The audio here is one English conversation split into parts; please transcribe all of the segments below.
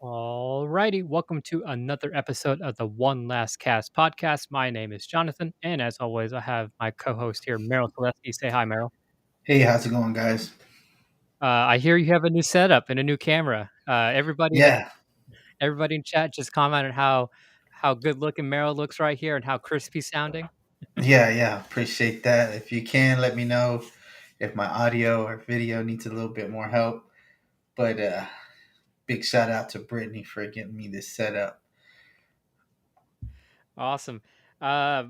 Alrighty, welcome to another episode of the One Last Cast podcast. My name is Jonathan, and as always, I have my co-host here, Merrill Solesky. Say hi, Merrill. Hey, how's it going, guys? I hear you have a new setup and a new camera. Yeah, Everybody in chat just commented how good looking Merrill looks right here and how crispy sounding. yeah. Appreciate that. If you can, let me know if my audio or video needs a little bit more help. But big shout out to Brittany for getting me this set up. Awesome. Uh,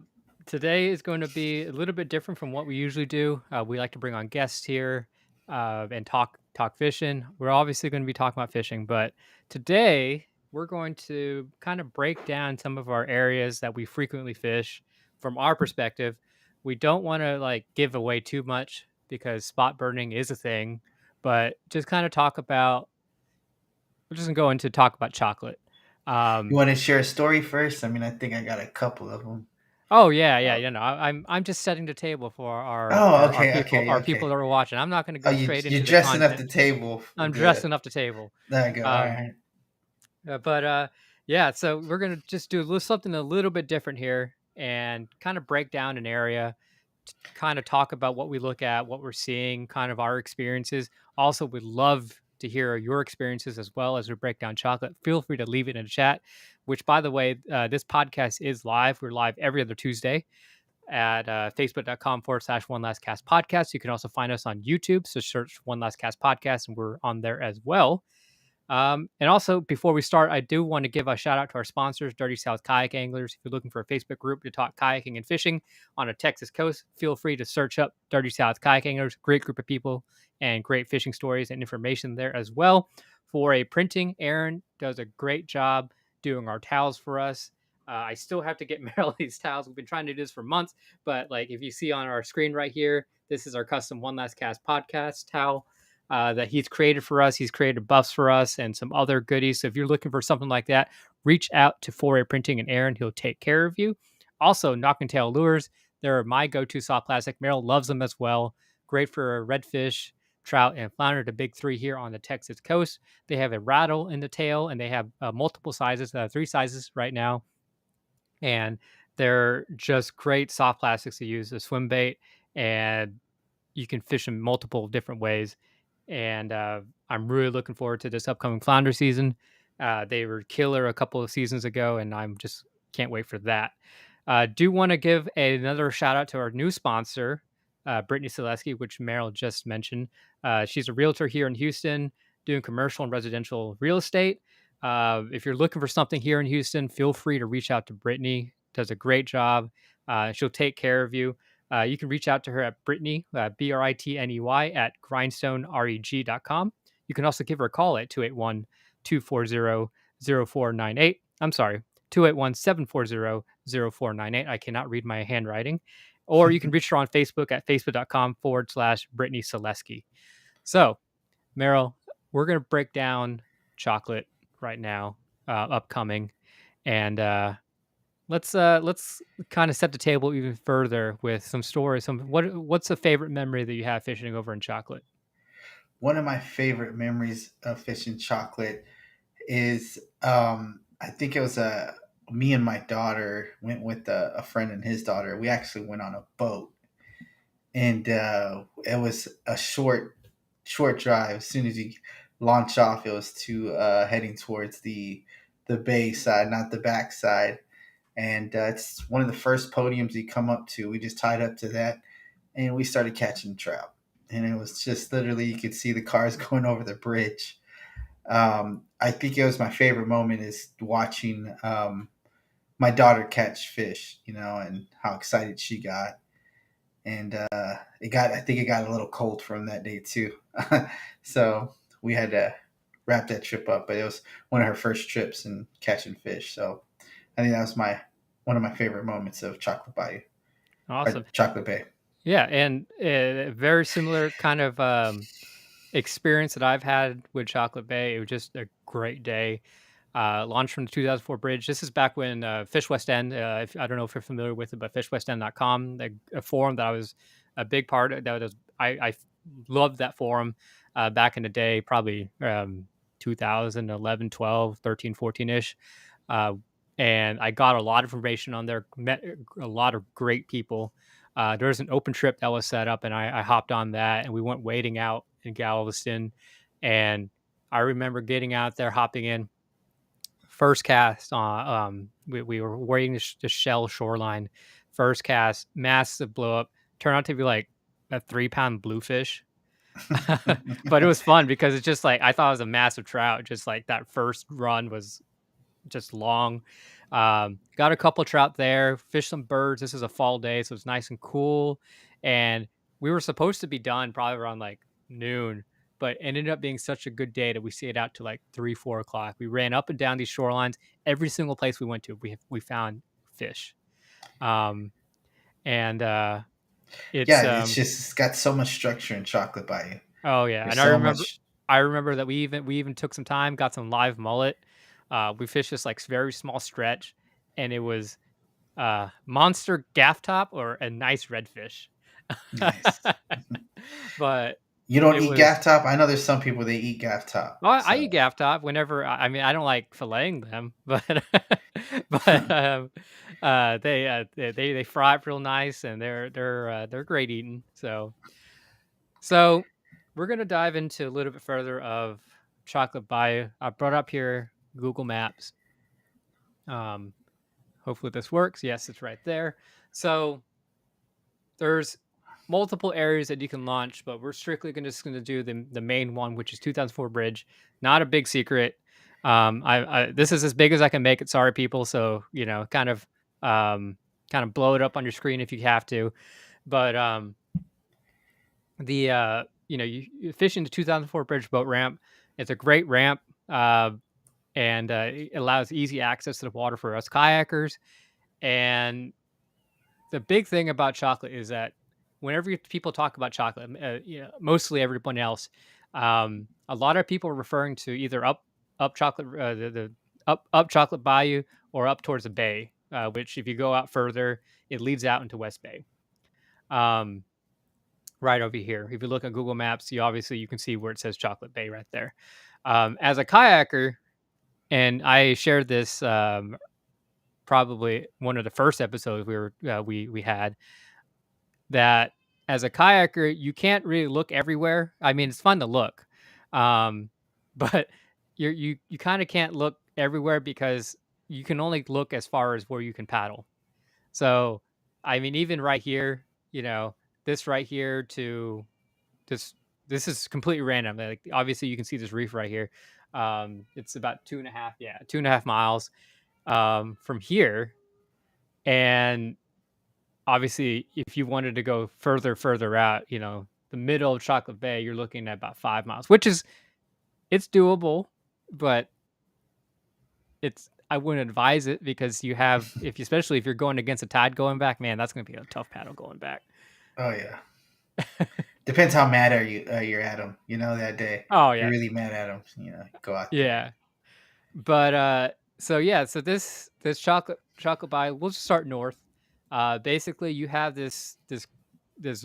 Today is going to be a little bit different from what we usually do. We like to bring on guests here and talk fishing. We're obviously going to be talking about fishing, but today we're going to kind of break down some of our areas that we frequently fish from our perspective. We don't want to like give away too much because spot burning is a thing, but just kind of talk about. We're just gonna go into talk about chocolate. You Um, want to share a story first? I mean, I think I got a couple of them. Oh yeah. I'm just setting the table for Oh, okay, our people okay. that are watching. I'm not going to Oh, go you straight you're into the dressing up content. the table. I'm Good. dressing up the table. There you go. All Um, right. but yeah, so we're gonna just do something a little bit different here and kind of break down an area, kind of talk about what we look at, what we're seeing, kind of our experiences. Also, we'd love to hear your experiences as well as we break down chocolate. Feel free to leave it in the chat. Which, by the way, this podcast is live. We're live every other Tuesday at facebook.com/one last cast podcast. You can also find us on YouTube. So search One Last Cast podcast and we're on there as well. And also, before we start, I do want to give a shout out to our sponsors, Dirty South Kayak Anglers. If you're looking for a Facebook group to talk kayaking and fishing on a Texas coast, feel free to search up Dirty South Kayak Anglers. Great group of people and great fishing stories and information there as well. For a printing, Aaron does a great job doing our towels for us. I still have to get Merrill these towels. We've been trying to do this for months, but like if you see on our screen right here, this is our custom One Last Cast podcast towel that he's created for us. He's created buffs for us and some other goodies. So if you're looking for something like that, reach out to Foray Printing and Aaron. He'll take care of you. Also, Knock and Tail Lures. They're my go-to soft plastic. Merrill loves them as well. Great for redfish, trout, and flounder, the big three here on the Texas coast. They have a rattle in the tail, and they have multiple sizes, 3 sizes right now. And they're just great soft plastics to use as swim bait, and you can fish in multiple different ways. And I'm really looking forward to this upcoming flounder season. They were killer a couple of seasons ago, and I'm just can't wait for that. Do want to give another shout out to our new sponsor, Brittany Solesky, which Merrill just mentioned. She's a realtor here in Houston, doing commercial and residential real estate. If you're looking for something here in Houston, feel free to reach out to Brittany. Does a great job. She'll take care of you. You can reach out to her at Brittany, Britney, at grindstonereg.com. You can also give her a call at 281 240 0498. I'm sorry, 281 740 0498. I cannot read my handwriting. Or you can reach her on Facebook at facebook.com/Brittany Solesky. So, Meryl, we're going to break down chocolate right now, upcoming. And let's kind of set the table even further with some stories. What's a favorite memory that you have fishing over in chocolate? One of my favorite memories of fishing chocolate is I think it was me and my daughter went with a friend and his daughter. We actually went on a boat, and it was a short drive. As soon as you launch off, it was to heading towards the bay side, not the back side. And it's one of the first podiums you come up to. We just tied up to that, and we started catching trout. And it was just literally you could see the cars going over the bridge. I think it was my favorite moment is watching my daughter catch fish, and how excited she got. And I think it got a little cold from that day too. So we had to wrap that trip up, but it was one of her first trips and catching fish. So I think that was one of my favorite moments of Chocolate Bayou or Awesome. Chocolate Bay. Yeah, and a very similar kind of experience that I've had with Chocolate Bay. It was just a great day. Launched from the 2004 bridge. This is back when Fish West End, I don't know if you're familiar with it, but fishwestend.com, a forum that I was a big part of. I loved that forum back in the day, probably 2011, 12, 13, 14 ish. Uh, and I got a lot of information on there, met a lot of great people. There was an open trip that was set up, and I hopped on that, and we went wading out in Galveston. And I remember getting out there, hopping in, first cast we were wading the shell shoreline, first cast, massive blow up, turned out to be like a 3 pound bluefish. But it was fun because it's just like I thought it was a massive trout. Just like that first run was just long. Got a couple trout there, fished some birds. This is a fall day, so it's nice and cool. And we were supposed to be done probably around like noon, but it ended up being such a good day that we stayed out to like 3, 4 o'clock. We ran up and down these shorelines. Every single place we went to, we found fish. Um, and it's Yeah, it's just it's got so much structure in Chocolate Bayou. Oh yeah, There's and so much. I remember that we even took some time, got some live mullet. We fished this like very small stretch, and it was monster gaff top or a nice redfish. Nice. But You don't it eat was gaff top? I know there's some people they eat gaff top. well, I So eat gaff top whenever. I mean, I don't like filleting them, but but they fry it real nice, and they're great eating. So we're gonna dive into a little bit further of Chocolate Bayou. I brought up here Google Maps. Um, hopefully this works. Yes, it's right there. So there's multiple areas that you can launch, but we're strictly just going to do the main one, which is 2004 Bridge. Not a big secret. I this is as big as I can make it. Sorry, people. So um, kind of blow it up on your screen if you have to. But you fishing the 2004 Bridge boat ramp. It's a great ramp. And it allows easy access to the water for us kayakers. And the big thing about chocolate is that whenever people talk about chocolate, mostly everyone else, a lot of people are referring to either up chocolate the up Chocolate Bayou or up towards the bay, which if you go out further, it leads out into West Bay. Um, right over here. If you look at Google Maps, you can see where it says Chocolate Bay right there. As a kayaker, and I shared this probably one of the first episodes we had, that as a kayaker you can't really look everywhere. I mean, it's fun to look, um, but you kind of can't look everywhere because you can only look as far as where you can paddle. So, I mean, even right here, this right here to this this is completely random. Like obviously you can see this reef right here. It's about 2.5 miles from here. And obviously, if you wanted to go further out, the middle of Chocolate Bay, you're looking at about 5 miles, which is it's doable, but I wouldn't advise it because especially if you're going against a tide going back, man, that's going to be a tough paddle going back. oh yeah. Depends how mad you're at them. That day. Oh If you're yeah, really mad at them, go out there. yeah. But so this chocolate Bay, we'll just start north. Basically, you have this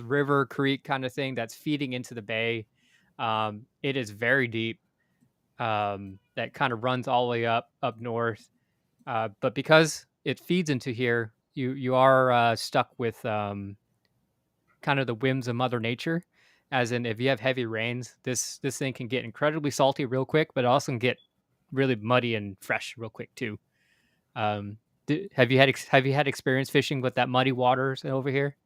river creek kind of thing that's feeding into the bay. It is very deep. That kind of runs all the way up north. But because it feeds into here, you are stuck with kind of the whims of Mother Nature. As in, if you have heavy rains, this thing can get incredibly salty real quick, but it also can get really muddy and fresh real quick too. Um, have you had experience fishing with that muddy waters over here?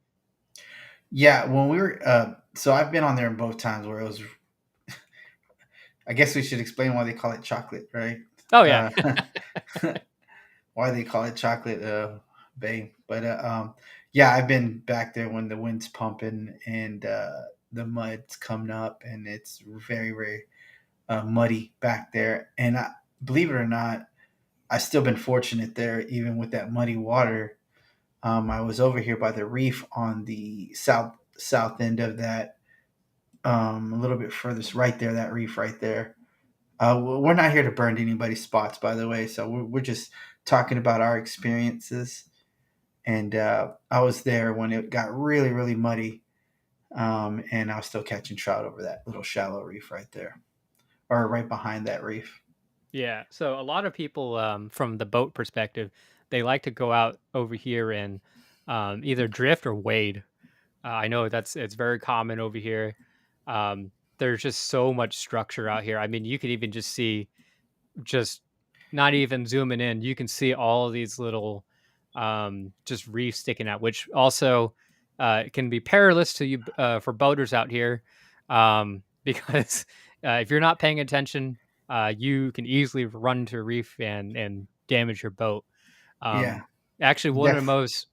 Yeah, when we were so I've been on there both times where it was. I guess we should explain why they call it chocolate, right? Oh yeah, Uh, why they call it Chocolate Bay. But yeah, I've been back there when the wind's pumping and the mud's coming up, and it's very, very muddy back there. And believe it or not, I've still been fortunate there, even with that muddy water. I was over here by the reef on the south end of that, a little bit further, right there, that reef right there. We're not here to burn anybody's spots, by the way. So we're just talking about our experiences. And I was there when it got really, really muddy, and I was still catching trout over that little shallow reef right there. or right behind that reef. Yeah. So a lot of people, from the boat perspective, they like to go out over here and either drift or wade. I know it's very common over here. There's just so much structure out here. I mean, you could even just see, just not even zooming in, you can see all of these little just reefs sticking out, which also can be perilous to you for boaters out here, because if you're not paying attention, you can easily run into a reef and damage your boat. Yeah, Um, Actually, def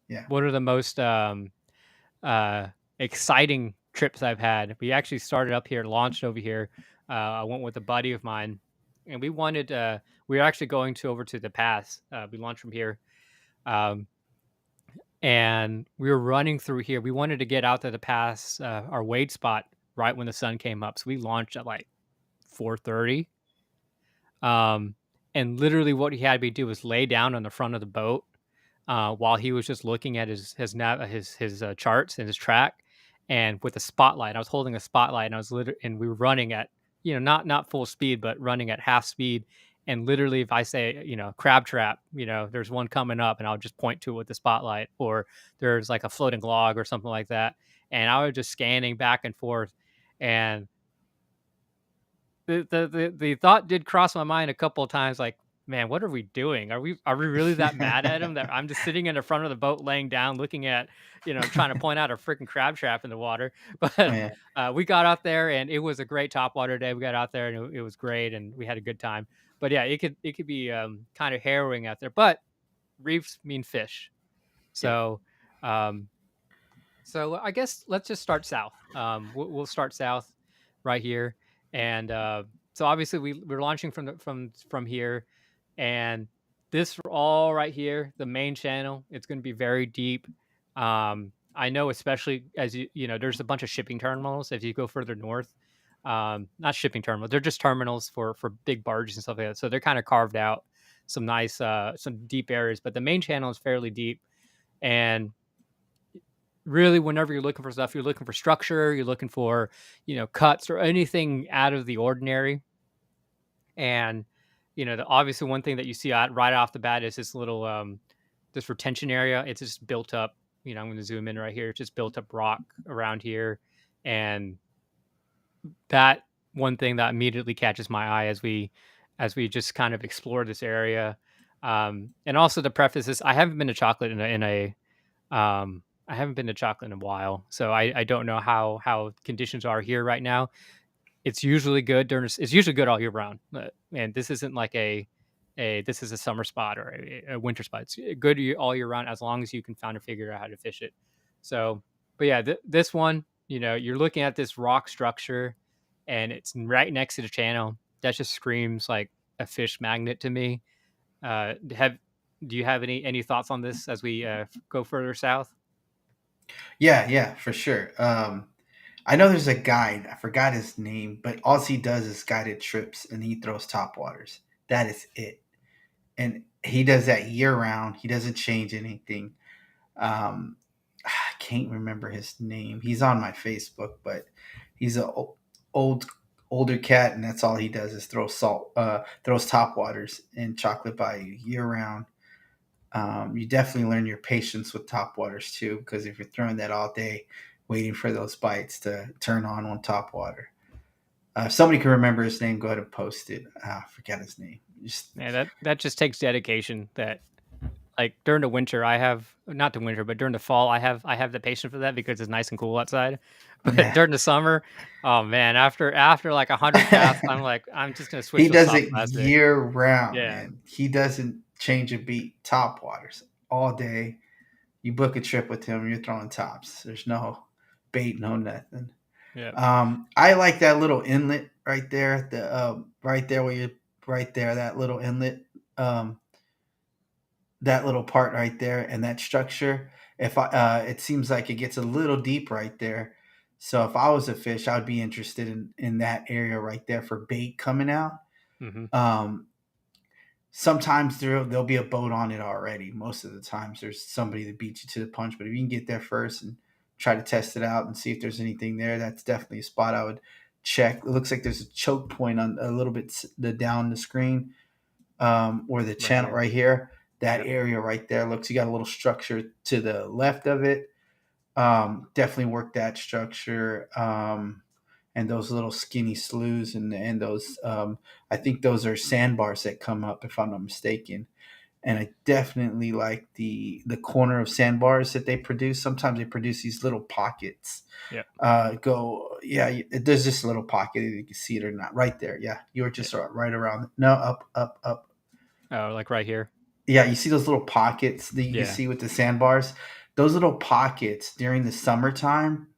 yeah, one of the most uh, exciting trips I've had. We actually started up here, launched over here. I went with a buddy of mine, and we were actually going to over to the pass. We launched from here, um, and we were running through here. We wanted to get out to the pass, our wade spot, right when the sun came up. So we launched at like 4:30. Um, and literally, what he had me do was lay down on the front of the boat while he was just looking at his charts and his track, and with a spotlight. I was holding a spotlight, and and we were running at, not full speed, but running at half speed. And literally, if I say, crab trap, there's one coming up, and I'll just point to it with the spotlight, or there's like a floating log or something like that, and I was just scanning back and forth. And the thought did cross my mind a couple of times, like, "Man, what are we doing? Are we really that mad at him that I'm just sitting in the front of the boat laying down looking at, trying to point out a freaking crab trap in the water?" But, yeah, we got out there, and it was a great topwater day. We got out there, and it was great, and we had a good time. But, yeah, it could be, kinda harrowing out there, but reefs mean fish. yeah, So, um so I guess let's just start south. We'll start south right here, and so obviously we're launching from here, and this all right here, the main channel. It's going to be very deep. I know, especially as there's a bunch of shipping terminals as you go further north. Not shipping terminals; they're just terminals for big barges and stuff like that. So they're kind of carved out some nice, some deep areas, but the main channel is fairly deep. And really, whenever you're looking for stuff, you're looking for structure, you're looking for, cuts or anything out of the ordinary. And, obviously one thing that you see right off the bat is this little, this retention area. It's just built up, I'm going to zoom in right here. It's just built up rock around here. And that one thing that immediately catches my eye as we just kind of explore this area. And also to preface this, I haven't been to chocolate I haven't been to chocolate in a while, so I don't know how conditions are here right now. It's usually good all year round, and this isn't like this is a summer spot or a winter spot. It's good all year round as long as you can find or figure out how to fish it. So, but yeah, this one, you're looking at this rock structure, and it's right next to the channel. That just screams like a fish magnet to me. Have Do you have any thoughts on this as we go further south? yeah, yeah, for sure. I know there's a guide. I forgot his name, but all he does is guided trips, and he throws top waters. That is it, and he does that year round. He doesn't change anything. I can't remember his name. He's on my Facebook, but he's a old older cat, and that's all he does is throws top waters in Chocolate Bayou year round. You definitely learn your patience with top waters too, because if you're throwing that all day, waiting for those bites to turn on top water. If somebody can remember his name, go ahead and post it. I forget his name. Just Yeah, that just takes dedication. That, like, during the winter, I have not the winter, but during the fall, I have the patience for that because it's nice and cool outside. But yeah. during the summer, oh man, after like 100 casts, I'm like, I'm just gonna switch He to does soft it plastic. year round, Yeah, man. He doesn't change a beat. Top waters all day. You book a trip with him, you're throwing tops. There's no bait, no nothing. yeah. I like that little inlet right there. Right there where you right there, that little inlet, um, that little part right there, and that structure. If it seems like it gets a little deep right there. So if I was a fish, I would be interested in that area right there for bait coming out. Hmm. Um, Sometimes there'll be a boat on it already. Most of the times there's somebody that beats you to the punch. But if you can get there first and try to test it out and see if there's anything there, that's definitely a spot I would check. It looks like there's a choke point on a little bit the down the screen, or the Right channel here. right here. That Yep. area right there looks. You got a little structure to the left of it. Definitely work that structure. And those little skinny sloughs and those I think those are sandbars that come up if I'm not mistaken. And I definitely like the corner of sandbars that they produce. Sometimes they produce these little pockets. Yep. Go yeah. There's this little pocket. You can see it or not. Right there. Yeah, you were Yeah. just right around. No, up. Oh, like right here. Yeah, you see those little pockets that you can Yeah. see with the sandbars. Those little pockets during the summertime,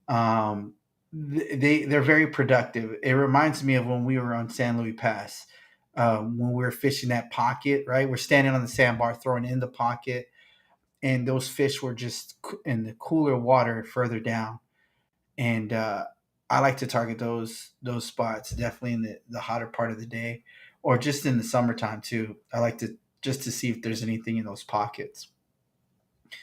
um, they're very productive. It reminds me of when we were on San Luis Pass, when we were fishing that pocket. Right, we're standing on the sandbar, throwing in the pocket, and those fish were just in the cooler water further down. And I like to target those spots definitely in the hotter part of the day, or just in the summertime too. I like to just to see if there's anything in those pockets.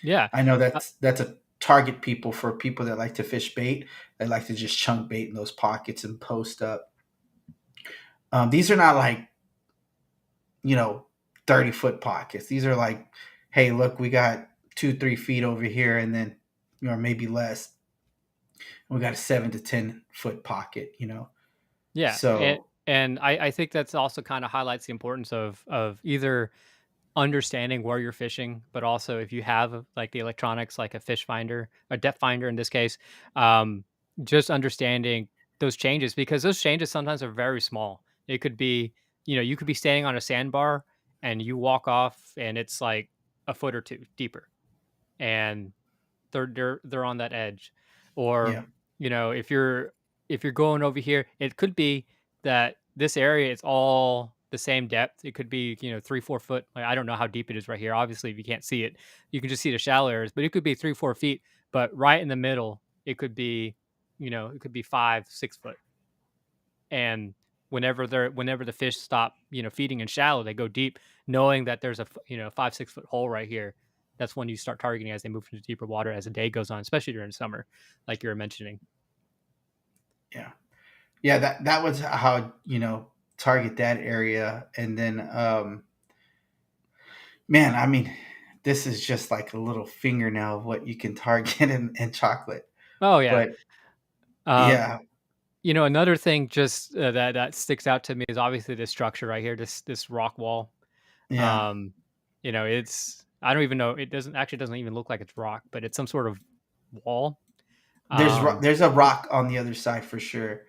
Yeah. I know Uh, that's a target people for people that like to fish bait. They like to just chunk bait in those pockets and post up. These are not like, you know 30-foot pockets. These are like, hey, look, we got 2-3 feet over here, and then, maybe less. We got a 7 to 10 foot pocket. yeah. And, So and I think that's also kind of highlights the importance of either understanding where you're fishing, but also if you have like the electronics, like a fish finder, a depth finder in this case, um, just understanding those changes because those changes sometimes are very small. It could be, you could be standing on a sandbar and you walk off and it's like a foot or two deeper, and they're on that edge. Or, yeah, if you're going over here, it could be that this area is all the same depth. It could be, 3-4 foot. Like, I don't know how deep it is right here. Obviously, if you can't see it, you can just see the shallow areas, but it could be 3-4 feet. But right in the middle, it could be 5-6 foot. And whenever the fish stop, feeding in shallow, they go deep, knowing that there's a 5-6 foot hole right here. That's when you start targeting as they move into deeper water as the day goes on, especially during summer, like you were mentioning. yeah, yeah. That was how, target that area. And then, man, I mean, this is just like a little fingernail of what you can target in chocolate. Oh yeah. But Um, yeah, Another thing just that sticks out to me is obviously this structure right here, this rock wall. yeah. Um, it's I don't even know. It doesn't even look like it's rock, but it's some sort of wall. Um, There's a rock on the other side for sure.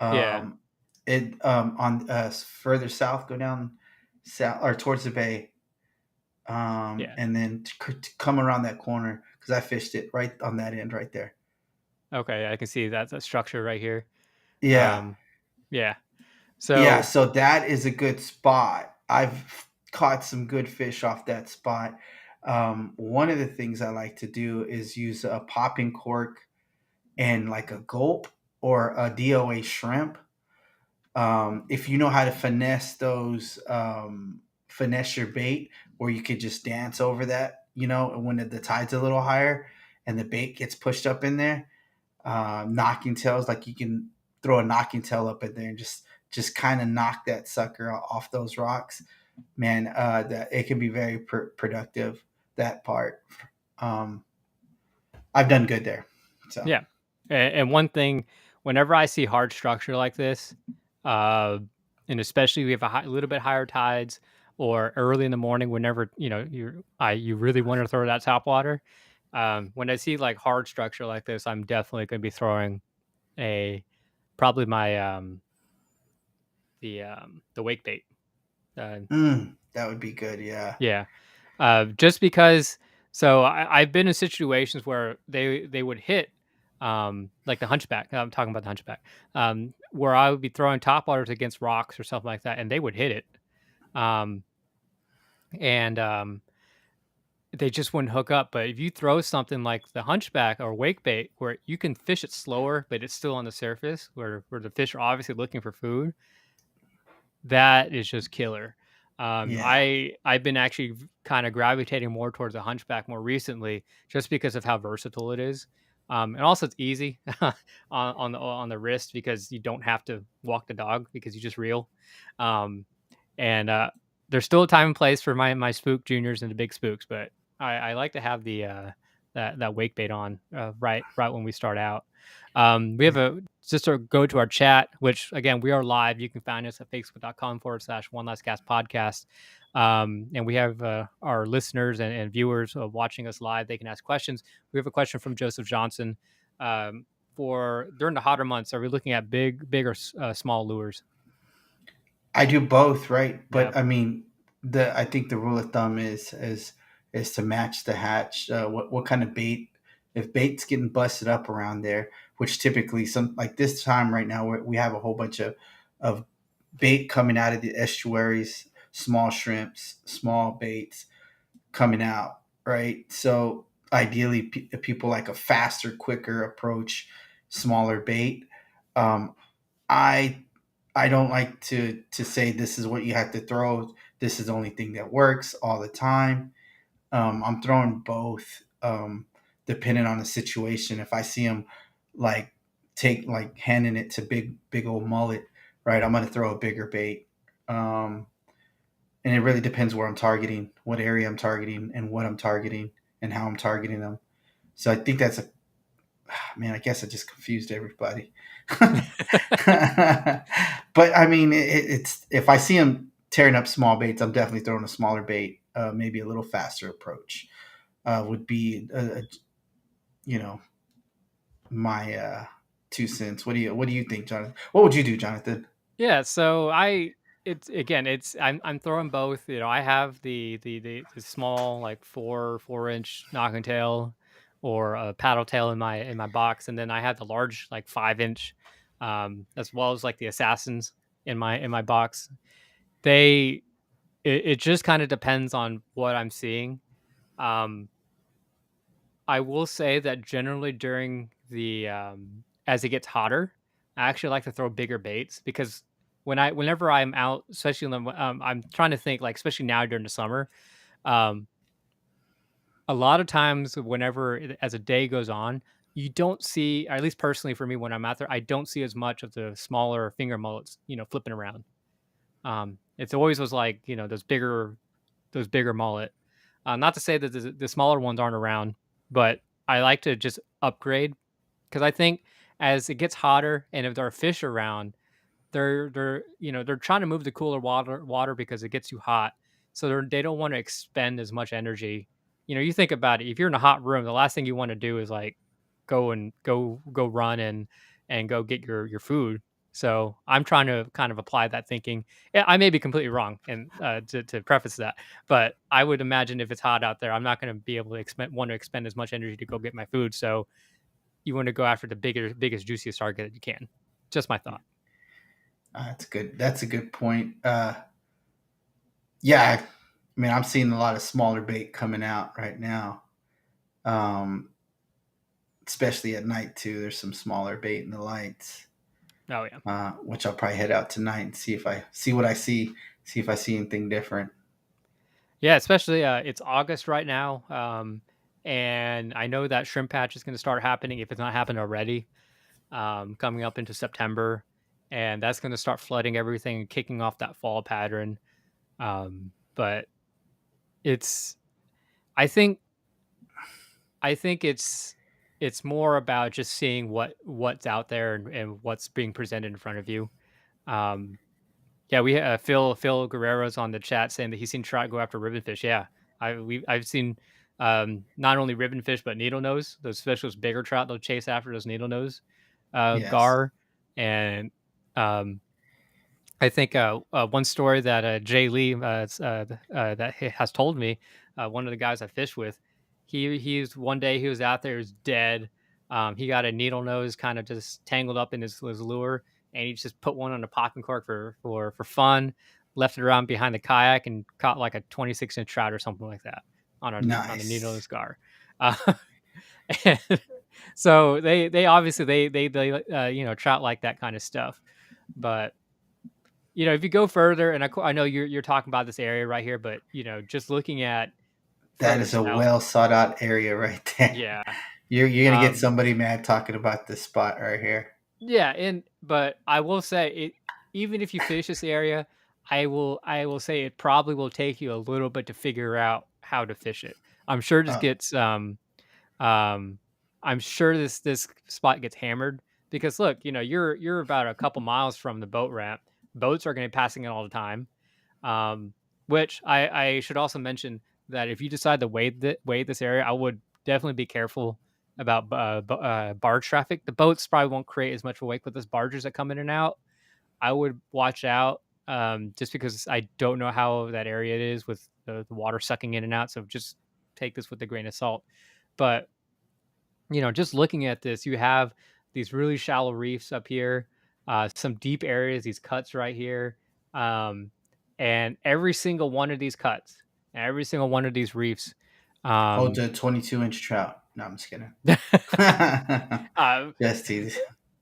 yeah, Um, it on further south, go down south or towards the bay, yeah. and then to come around that corner because I fished it right on that end right there. Okay, I can see that structure right here. Yeah, Um, yeah. yeah. So So that is a good spot. I've caught some good fish off that spot. One of the things I like to do is use a popping cork and like a gulp or a DOA shrimp. If you know how to finesse your bait, where you could just dance over that, when the tide's a little higher and the bait gets pushed up in there, knocking tails, like you can throw a knocking tail up in there and just kind of knock that sucker off those rocks, man. That it can be very productive. That part, um, I've done good there. So, yeah, and one thing, whenever I see hard structure like this, uh, and especially we have little bit higher tides or early in the morning, whenever you really want to throw that top water. When I see like hard structure like this, I'm definitely going to be throwing a probably my the wake bait. Uh, that would be good. Yeah, yeah, just because. So I've been in situations where they would hit, like the hunchback. I'm talking about the hunchback, where I would be throwing top waters against rocks or something like that, and they would hit it, um, and they just wouldn't hook up. But if you throw something like the hunchback or wake bait, where you can fish it slower, but it's still on the surface, where the fish are obviously looking for food, that is just killer. yeah, I've been actually kind of gravitating more towards a hunchback more recently, just because of how versatile it is. And also it's easy on the wrist because you don't have to walk the dog because you just reel. Um, and there's still a time and place for my spook juniors and the big spooks, but I like to have the that wake bait on right when we start out. We have a just to go to our chat, which again we are live. You can find us at facebook.com/, one last cast podcast. And we have our listeners and viewers watching us live. They can ask questions. We have a question from Joseph Johnson. Um, for during the hotter months, are we looking at big or small lures? I do both, right? Yeah. But I mean, the I think the rule of thumb is to match the hatch. What kind of bait? If bait's getting busted up around there, which typically some like this time right now, we have a whole bunch of bait coming out of the estuaries, small shrimps, small baits coming out, right? So ideally, people like a faster, quicker approach, smaller bait. Um, I I don't like to say this is what you have to throw. This is the only thing that works all the time. I'm throwing both, depending on the situation. If I see them like take like handing it to big old mullet, right? I'm gonna throw a bigger bait. Um, and it really depends where I'm targeting, what area I'm targeting, and what I'm targeting, and how I'm targeting them. So I think that's a man. I guess I just confused everybody. But I mean, it's if I see them tearing up small baits, I'm definitely throwing a smaller bait. Maybe a little faster approach would be, you know, my 2 cents. What do you think, Jonathan? What would you do, Jonathan? Yeah, so it's again, I'm throwing both. You know, I have the small like 4 inch knocking tail or a paddle tail in my box, and then I have the large like 5 inch, as well as like the assassins in my box. They it just kind of depends on what I'm seeing. Um, I will say that generally during the as it gets hotter, I actually like to throw bigger baits because whenever I'm out, especially when I'm trying to think like especially now during the summer, um, a lot of times as a day goes on, you don't see, or at least personally for me when I'm out there, I don't see as much of the smaller finger mullets, flipping around. It's always was like those bigger mullet. Not to say that the smaller ones aren't around, but I like to just upgrade because I think as it gets hotter and if there are fish around, they're trying to move the cooler water because it gets too hot, so they don't want to expend as much energy. You think about it. If you're in a hot room, the last thing you want to do is like go run and go get your food. So I'm trying to kind of apply that thinking. I may be completely wrong, and to preface that, but I would imagine if it's hot out there, I'm not going to be able to want to expend as much energy to go get my food. So you want to go after the biggest, juiciest target that you can. Just my thought. That's good. That's a good point. Yeah, I mean, I'm seeing a lot of smaller bait coming out right now, um, especially at night too. There's some smaller bait in the lights, Oh yeah. which I'll probably head out tonight and see what I see if I see anything different. Yeah, especially it's August right now, and I know that shrimp patch is going to start happening if it's not happened already, coming up into September, and that's going to start flooding everything and kicking off that fall pattern. But it's, I think, it's more about just seeing what's out there and what's being presented in front of you. Um, Yeah, we Phil Guerrero's on the chat saying that he's seen trout go after ribbonfish. Yeah, I've seen not only ribbonfish but needle nose. Those fish with bigger trout they'll chase after those needle nose Yes, gar. And um, I think one story that Jay Lee that he has told me, one of the guys I fish with, he's one day he was out there, he was dead. He got a needle nose kind of just tangled up in his lure, and he just put one on a popping cork for fun, left it around behind the kayak, and caught like a 26-inch trout or something like that on a needle nice. nose gar. Uh, and so they obviously they trout like that kind of stuff, but if you go further, and I know you're talking about this area right here, but just looking at That further is a south, well sought out area right there. yeah. You're gonna get Um, somebody mad talking about this spot right here. yeah, and but I will say it. Even if you fish this area, I will say it probably will take you a little bit to figure out how to fish it. I'm sure this Oh, gets um I'm sure this spot gets hammered because look, you're about a couple miles from the boat ramp. Boats are going to be passing it all the time. Um, which I should also mention that if you decide to wade this area, I would definitely be careful about barge traffic. The boats probably won't create as much of a wake, but those barges that come in and out, I would watch out. Just because I don't know how that area is with the water sucking in and out, so just take this with a grain of salt. But just looking at this, you have these really shallow reefs up here, some deep areas, these cuts right here. Um, and every single one of these cuts, every single one of these reefs, hold um, the 22-inch trout. No, I'm just kidding. uh, Just tease.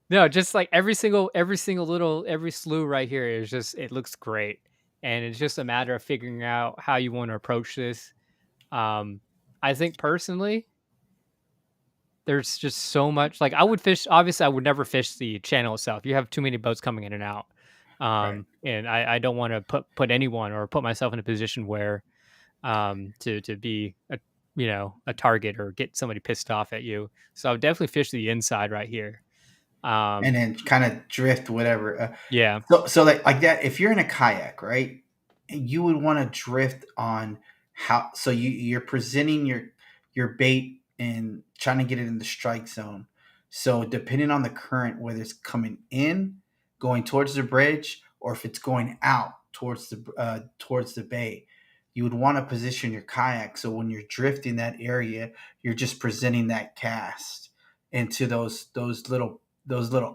no, just like every slough right here is just, it looks great. And it's just a matter of figuring out how you want to approach this. Um, I think personally, there's just so much like, I would fish obviously, I would never fish the channel itself. You have too many boats coming in and out. Right. And I don't wanna put anyone or put myself in a position where, to be a target or get somebody pissed off at you. So I would definitely fish the inside right here. And Um, then kind of drift whatever. yeah, So like that, if you're in a kayak, right, and you would want to drift on how, so you're presenting your bait and trying to get it in the strike zone. So depending on the current, whether it's coming in, going towards the bridge, or if it's going out towards the bay, you would want to position your kayak so when you're drifting that area, you're just presenting that cast into those little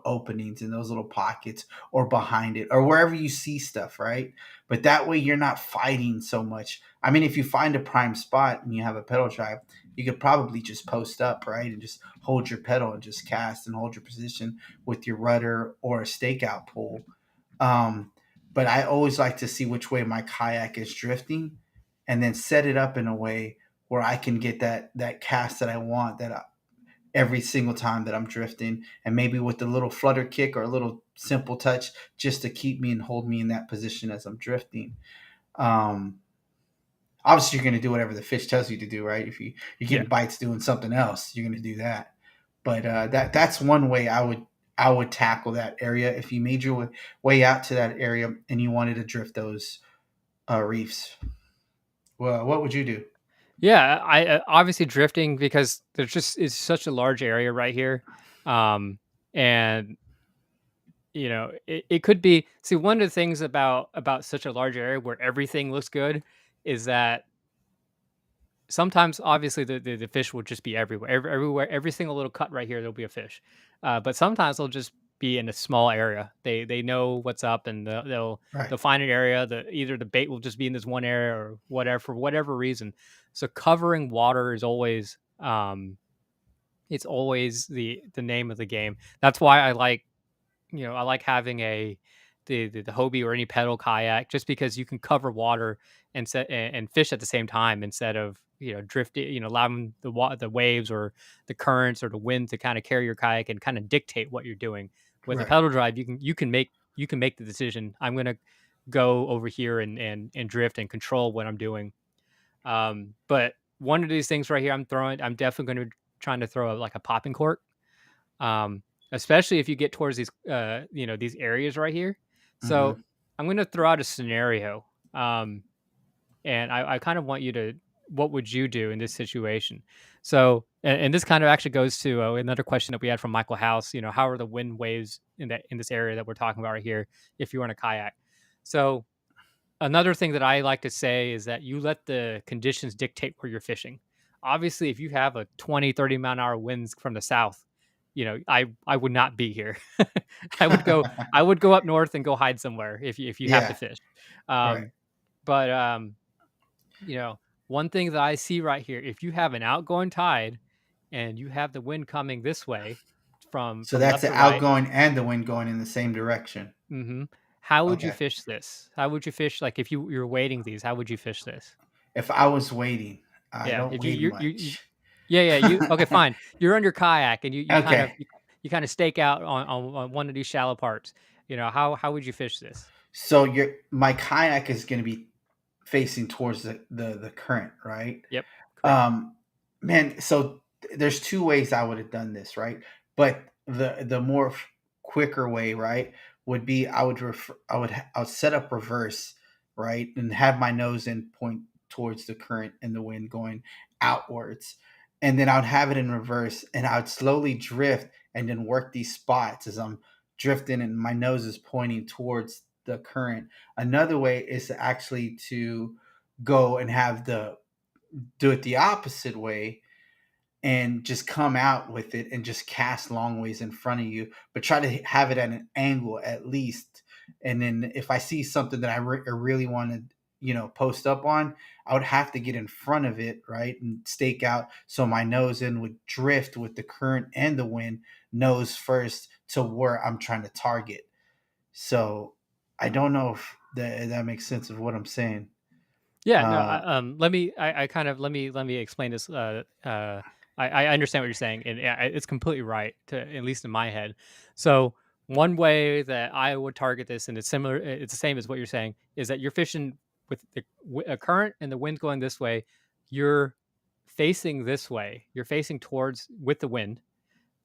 openings and those little pockets, or behind it, or wherever you see stuff, right? But that way you're not fighting so much. I mean, if you find a prime spot and you have a pedal drive, you could probably just post up, right? And just hold your pedal and just cast and hold your position with your rudder or a stakeout pole. Um, but I always like to see which way my kayak is drifting and then set it up in a way where I can get that cast that I want, every single time that I'm drifting, and maybe with a little flutter kick or a little simple touch just to keep me and hold me in that position as I'm drifting. Um, Obviously, you're going to do whatever the fish tells you to do, right? If you're yeah. getting bites doing something else, you're going to do that. But that's one way I would tackle that area if you made your way out to that area and you wanted to drift those reefs. Well, what would you do? Yeah, obviously drifting because there's just it's such a large area right here. And it could be, see, one of the things about such a large area where everything looks good is that sometimes obviously the fish will just be everywhere. Everywhere, every single little cut right here, there'll be a fish. But sometimes they'll just be in a small area. They know what's up, and Right, they'll find an area. Either the bait will just be in this one area or whatever, for whatever reason. So covering water is always, it's always the name of the game. That's why I like having the Hobie or any pedal kayak, just because you can cover water and fish at the same time, instead of drifting, allowing the waves or the currents or the wind to kind of carry your kayak and kind of dictate what you're doing. With a right. pedal drive, you can make the decision. I'm gonna go over here and drift and control what I'm doing. But one of these things right here, I'm definitely going to trying to throw like a popping cork, um, especially if you get towards these areas right here. So Hmm. I'm going to throw out a scenario, and I kind of want you to, what would you do in this situation? So, and this kind of actually goes to another question that we had from Michael House. How are the wind waves in this area that we're talking about right here? If you're in a kayak, so another thing that I like to say is that you let the conditions dictate where you're fishing. Obviously, if you have a 20, 30-mile-an-hour winds from the south, I would not be here. I would go I would go up north and go hide somewhere if you have to Yeah, fish. right. Um, but you know, one thing that I see right here, if you have an outgoing tide and you have the wind coming this way from So from that's left the to right. outgoing and the wind going in the same direction. Mhm. How would you Okay. fish this? How would you fish, like, if you're wading these, how would you fish this? If I was waiting, I Yeah, don't if you wait you much. Yeah, yeah. You okay? Fine. You're on your kayak, and you kind of Okay. you kind of stake out on one of these shallow parts. How would you fish this? So my kayak is going to be facing towards the current, right? Yep, correct. Um, man, so there's two ways I would have done this, right? But the more quicker way, right, would be I would set up reverse, right, and have my nose end point towards the current and the wind going outwards, and then I would have it in reverse, and I would slowly drift and then work these spots as I'm drifting, and my nose is pointing towards the current. Another way is to actually to go and have the do it the opposite way and just come out with it and just cast long ways in front of you, but try to have it at an angle at least. And then if I see something that I really want to, post up on, I would have to get in front of it, right, and stake out so my nose in would drift with the current and the wind, nose first to where I'm trying to target. So I don't know if that makes sense of what I'm saying. Yeah, no, Uh, let me I kind of let me explain this, I understand what you're saying, and, yeah, it's completely right to at least in my head. So, one way that I would target this, and it's the same as what you're saying, is that you're fishing with a current and the wind going this way, you're facing this way, you're facing towards with the wind,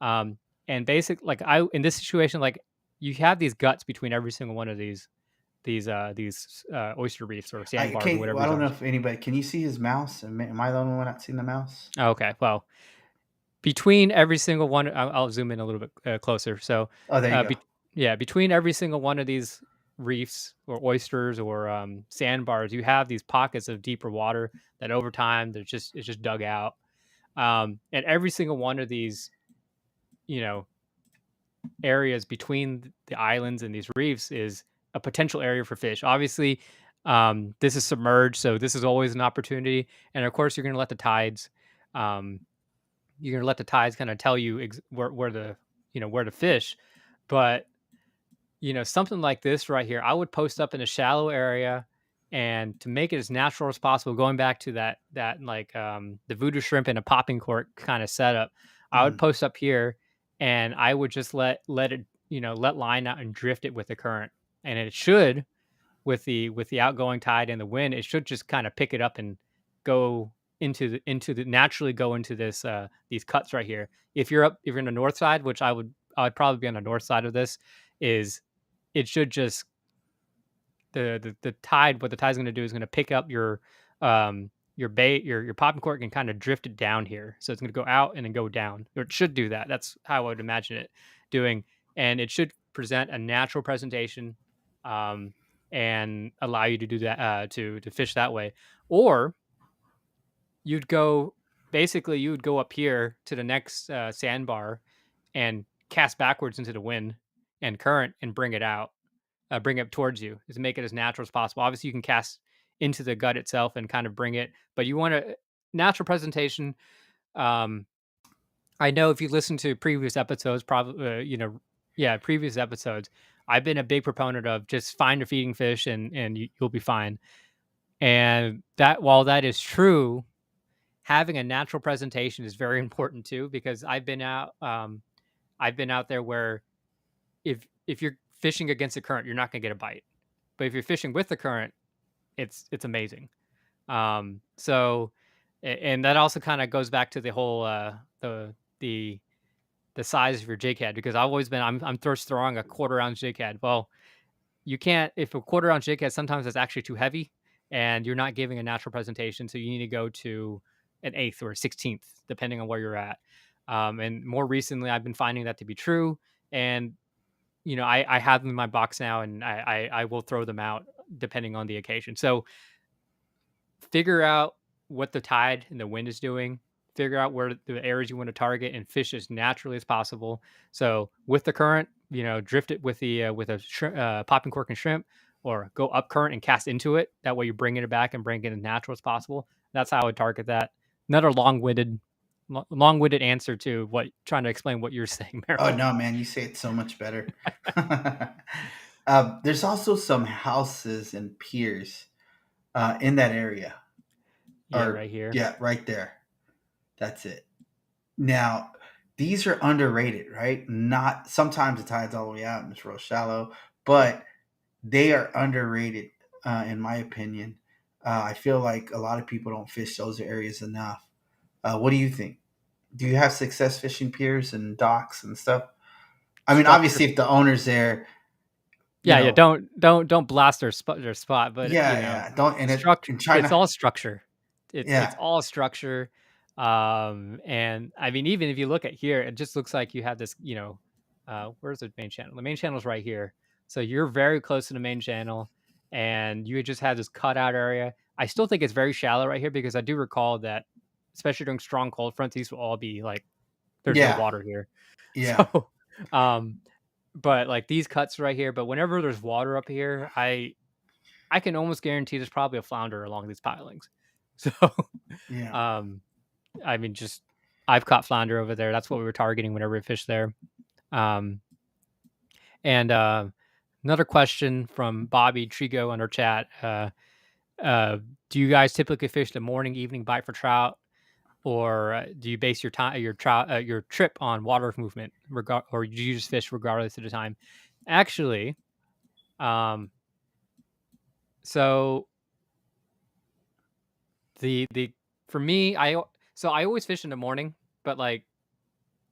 um, and like, in this situation, like, you have these guts between every single one of these oyster reefs or I sandbars or can't. whatever Well, I these don't are. know if anybody can. You see his mouse? Am I the only one not seeing the mouse? Oh, okay, well, between every single one, I'll zoom in a little bit closer. So, Oh, there you go. yeah, between every single one of these reefs or oysters or sandbars, you have these pockets of deeper water that over time it's just dug out. And every single one of these, you know, areas between the islands and these reefs is a potential area for fish. Obviously, this is submerged, so this is always an opportunity. And of course, you're going to let the tides. Um, you're gonna let the tides kind of tell you where the where to fish. But something like this right here, I would post up in a shallow area, and to make it as natural as possible, going back to that like the voodoo shrimp and a popping cork kind of setup, I would Mm. post up here, and I would just let it let line out and drift it with the current, and it should with the outgoing tide and the wind, it should just kind of pick it up and go into the naturally go into these cuts right here. If you're in the north side, which I would probably be on the north side of this, is it should just the tide what the tide's gonna do is gonna pick up your bait, your popping cork and kind of drift it down here. So it's gonna go out and then go down. Or it should do that. That's how I would imagine it doing. And it should present a natural presentation um, and allow you to do that to fish that way. Or you'd go basically you would go up here to the next sandbar and cast backwards into the wind and current and bring it towards you is to make it as natural as possible. Obviously, you can cast into the gut itself and kind of bring it, but you want a natural presentation. Um, I know if you listen to previous episodes, probably yeah, previous episodes, I've been a big proponent of just find a feeding fish and you'll be fine. And that while that is true, having a natural presentation is very important too because I've been out there where if you're fishing against the current, you're not going to get a bite. But if you're fishing with the current, it's amazing. So, and that also kind of goes back to the whole the the size of your jig head because I've always been I'm thirst throwing a quarter ounce jig head. Well, you can't if a quarter ounce jig head sometimes it's actually too heavy, and you're not giving a natural presentation. So you need to go to an eighth or a 16th depending on where you're at. And more recently, I've been finding that to be true. And I have them in my box now, and I will throw them out depending on the occasion. So figure out what the tide and the wind is doing. Figure out where the areas you want to target and fish as naturally as possible. So with the current, drift it with a popping cork and shrimp, or go up current and cast into it. That way you're bringing it back and bringing it as natural as possible. That's how I would target that. Another long-winded answer to what trying to explain what you're saying, Oh Merrill. no, man, you say it so much better. There's also some houses and piers in that area, Yeah, or right here. yeah, right there. That's it. Now, these are underrated, right? Not sometimes the tide's all the way out and it's real shallow, but they are underrated, in my opinion. I feel like a lot of people don't fish those areas enough. What do you think? Do you have success fishing piers and docks and stuff? I mean, Structure. obviously, if the owner's there, you Yeah, yeah. know, Don't blast their spot, but yeah, yeah, don't and it structure. in It's China, all structure. It's yeah, all structure. And I mean, even if you look at here, it just looks like you have this. Where's the main channel? The main channel is right here, so you're very close to the main channel, and you just have this cutout area. I still think it's very shallow right here because I do recall that, especially during strong cold fronts, these will all be like there's no yeah, water here. yeah, So, um, but like these cuts right here, but whenever there's water up here, I can almost guarantee there's probably a flounder along these pilings. So, yeah. um, I mean, just I've caught flounder over there. That's what we were targeting whenever we fished there. Um, and Another question from Bobby Trigo on our chat. Uh, do you guys typically fish the morning, evening bite for trout, or do you base your time, your trout, your trip on water movement, or do you just fish regardless of the time? Actually, um, so the for me, I always fish in the morning, but like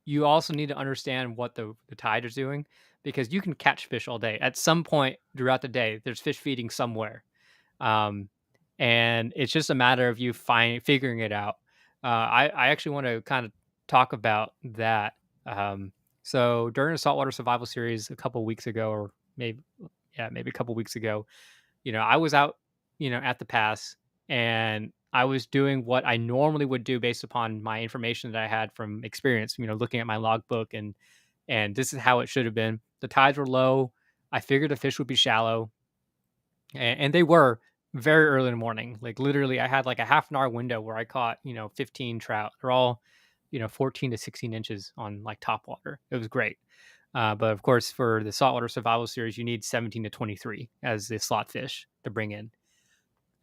you also need to understand what the tide is doing because you can catch fish all day. At some point throughout the day, there's fish feeding somewhere. Um, and it's just a matter of you figuring it out. I actually want to kind of talk about that. So during the saltwater survival series a couple weeks ago, or maybe a couple weeks ago, I was out, at the pass, and I was doing what I normally would do based upon my information that I had from experience, looking at my logbook, and this is how it should have been. The tides were low. I figured the fish would be shallow, and they were very early in the morning. Like literally, I had like a half an hour window where I caught 15 trout. They're all 14 to 16 inches on like top water. It was great. But of course, for the saltwater survival series, you need 17 to 23 as the slot fish to bring in,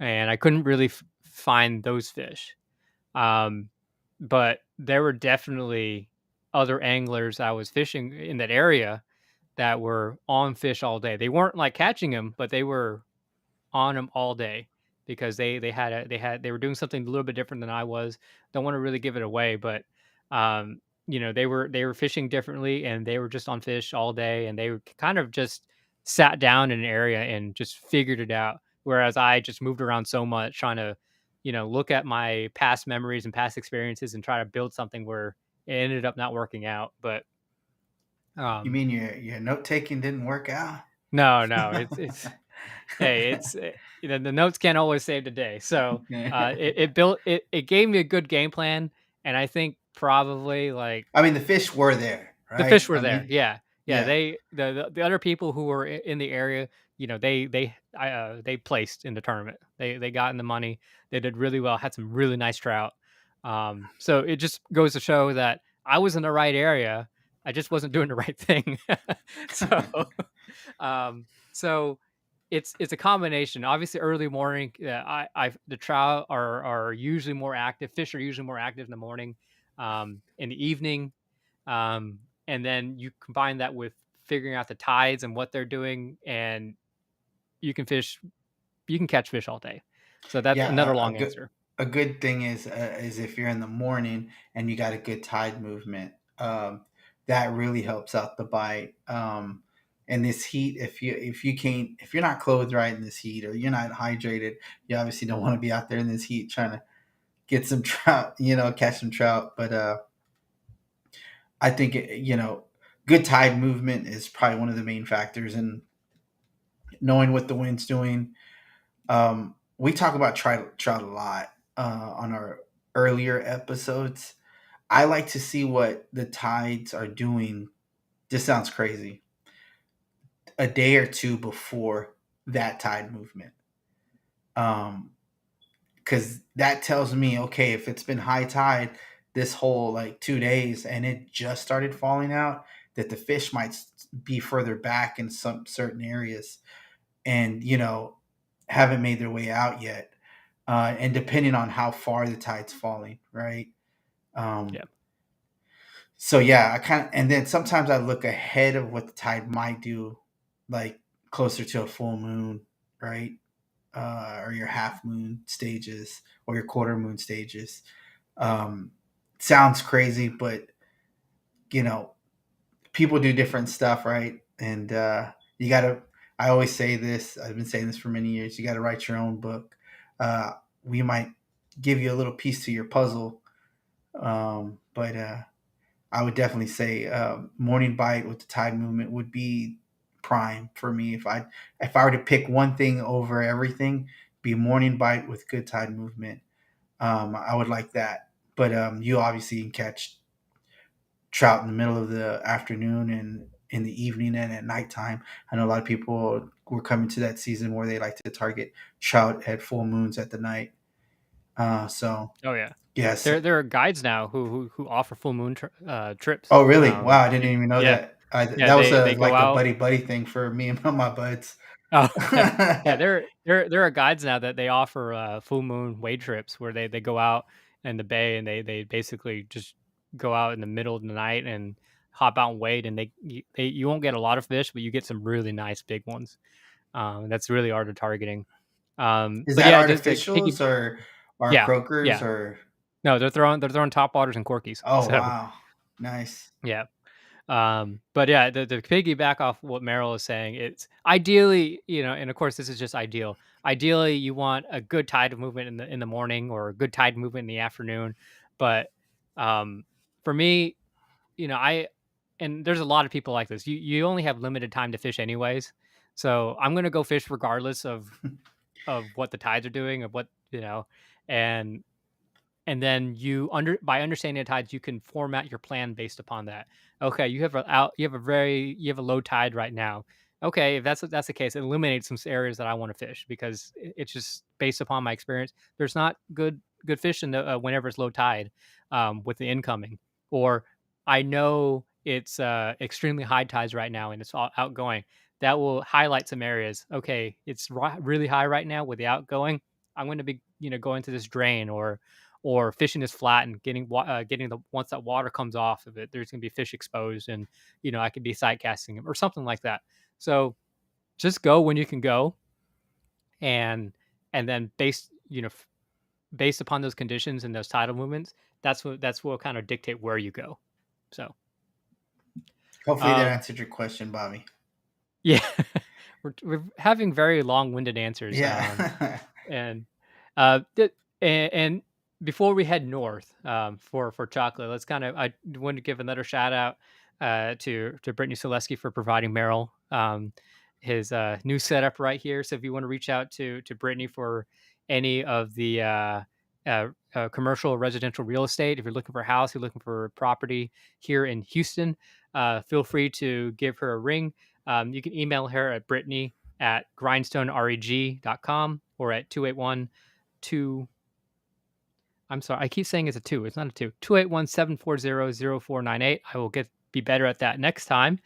and I couldn't really find those fish. Um, but there were definitely other anglers I was fishing in that area that were on fish all day. They weren't like catching them, but they were on them all day because they were doing something a little bit different than I was. Don't want to really give it away, but they were fishing differently and they were just on fish all day and they were kind of just sat down in an area and just figured it out. Whereas I just moved around so much trying to, look at my past memories and past experiences and try to build something where it ended up not working out. But You um mean your note taking didn't work out? no, no, it's hey, the notes can't always save the day. So it gave me a good game plan, and I think probably like I mean, the fish were there, the right? fish were I there. mean, Yeah, yeah. yeah, The other people who were in the area, they placed in the tournament. They got in the money. They did really well. Had some really nice trout. So it just goes to show that I was in the right area. I just wasn't doing the right thing. so so it's a combination. Obviously, early morning, the trout are usually more active. Fish are usually more active in the morning. In the evening, and then you combine that with figuring out the tides and what they're doing, and you can fish. You can catch fish all day. So that's another yeah. long answer. A good thing is if you're in the morning and you got a good tide movement, that really helps out the bite. And this heat, if you're not clothed right in this heat or you're not hydrated, you obviously don't want to be out there in this heat trying to get some trout, catch some trout. But I think good tide movement is probably one of the main factors in knowing what the wind's doing. We talk about trout a lot on our earlier episodes. I like to see what the tides are doing. This sounds crazy. A day or two before that tide movement, because that tells me, okay, if it's been high tide this whole like 2 days and it just started falling out, that the fish might be further back in some certain areas and haven't made their way out yet. And depending on how far the tide's falling, right? Um, Yeah. So yeah, I kind of, and then sometimes I look ahead of what the tide might do, like closer to a full moon, right? Or your half moon stages or your quarter moon stages. Um, Sounds crazy, but you know, people do different stuff, right? And you gotta. I always say this. I've been saying this for many years. You got to write your own book. We might give you a little piece to your puzzle, but I would definitely say morning bite with the tide movement would be prime for me. If I were to pick one thing over everything, be morning bite with good tide movement. I would like that. But you obviously can catch trout in the middle of the afternoon and in the evening and at nighttime. I know a lot of people were coming to that season where they like to target trout at full moons at the night. So Oh yeah, yes. there are guides now who offer full moon trips. Oh really? Wow, I didn't even know Yeah, that. yeah, That was a they go like a out. buddy buddy thing for me and my buds. Oh, yeah, there are guides now that they offer, full moon wade trips where they go out in the bay and they basically just go out in the middle of the night and hop out and wade, and you won't get a lot of fish, but you get some really nice big ones. That's really art of targeting. Is But that yeah, just to artificials or are yeah, croakers yeah. or? No, they're throwing top waters and corkies. Oh So, wow, nice. yeah. But yeah, the piggyback off what Merrill is saying, it's ideally, and of course this is just ideal. Ideally, you want a good tide of movement in the morning or a good tide movement in the afternoon. But um, for me, I and there's a lot of people like this. You only have limited time to fish anyways, so I'm gonna go fish regardless of what the tides are doing, of what and then by understanding the tides, you can format your plan based upon that. Okay, you have a low tide right now. Okay, if that's the case, it eliminates some areas that I want to fish because it's just based upon my experience. There's not good fish in the whenever it's low tide, with the incoming, or I know it's extremely high tides right now and it's all outgoing. That will highlight some areas. Okay, it's really high right now with the outgoing. I'm going to be going to this drain or fishing this flat and getting the once that water comes off of it, there's gonna be fish exposed, and I could be sight casting them or something like that. So just go when you can go, and then based upon those conditions and those tidal movements, that's what kind of dictate where you go. So Hopefully that um, answered your question, Bobby. yeah, we're having very long-winded answers. Yeah. And and before we head north, for chocolate, let's I want to give another shout out to Brittany Solesky for providing Merrill his new setup right here. So if you want to reach out to Brittany for any of the commercial or residential real estate, if you're looking for a house, you're looking for property here in Houston, feel free to give her a ring. You can email her at Brittany at grindstonereg.com or at 281 2 I'm sorry, I keep saying it's a 2. It's not a 2. 281-740-0498. I will be better at that next time.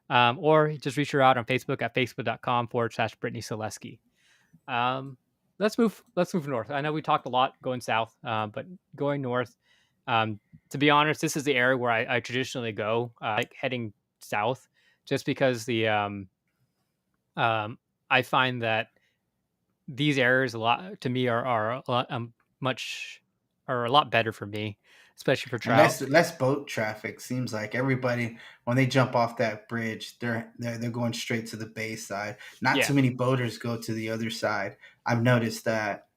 Or just reach her out on Facebook at facebook.com/Brittany Solesky. Um, let's move north. I know we talked a lot going south, but going north, to be honest, this is the area where I traditionally go, like heading south, just because I find that these areas a lot to me are a lot much are a lot better for me, especially for And trout. less boat traffic. Seems like everybody when they jump off that bridge, they're going straight to the bay side. Not Yeah, too many boaters go to the other side. I've noticed that.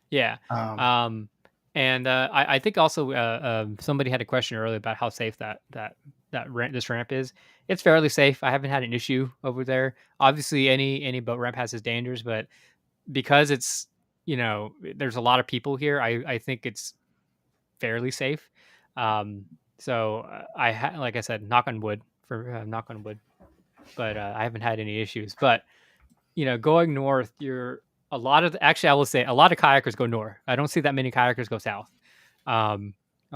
yeah. Um, Um, and I think also somebody had a question earlier about how safe this ramp is. It's fairly safe. I haven't had an issue over there. Obviously, any boat ramp has its dangers, but because it's there's a lot of people here, I think it's fairly safe. Um, so like I said, knock on wood, but I haven't had any issues. But going north, actually I will say a lot of kayakers go north. I don't see that many kayakers go south. A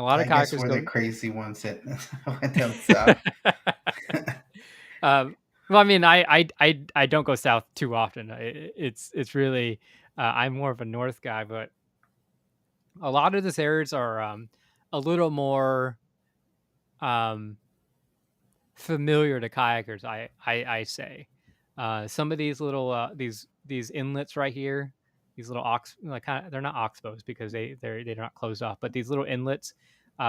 lot of I guess kayakers we're the go. crazy ones that went down south. Well, I mean, I don't go south too often. It's really I'm more of a north guy, but a lot of these areas are a little more um, familiar to kayakers. I say some of these little these inlets right here, these little ox like kind of they're not oxbows because they're not closed off, but these little inlets,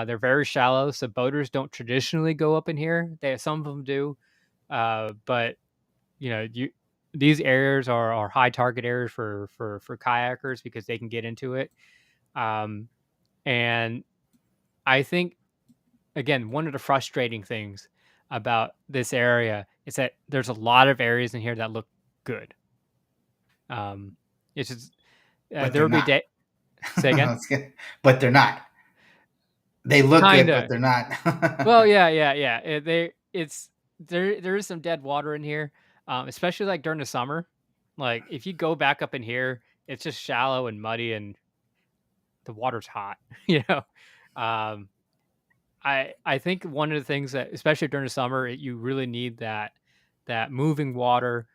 they're very shallow. So boaters don't traditionally go up in here. They some of them do, but you know you these areas are high target areas for kayakers because they can get into it. Um, and I think again, one of the frustrating things about this area is that there's a lot of areas in here that look good. Um, it's just but there they're will be not. day. Say again. But they're not. They look good, but Kinda. they're not. Well, yeah, yeah, yeah. There is some dead water in here, especially like during the summer. Like if you go back up in here, it's just shallow and muddy, and the water's hot. You know, um, I think one of the things that, especially during the summer, you really need that moving water,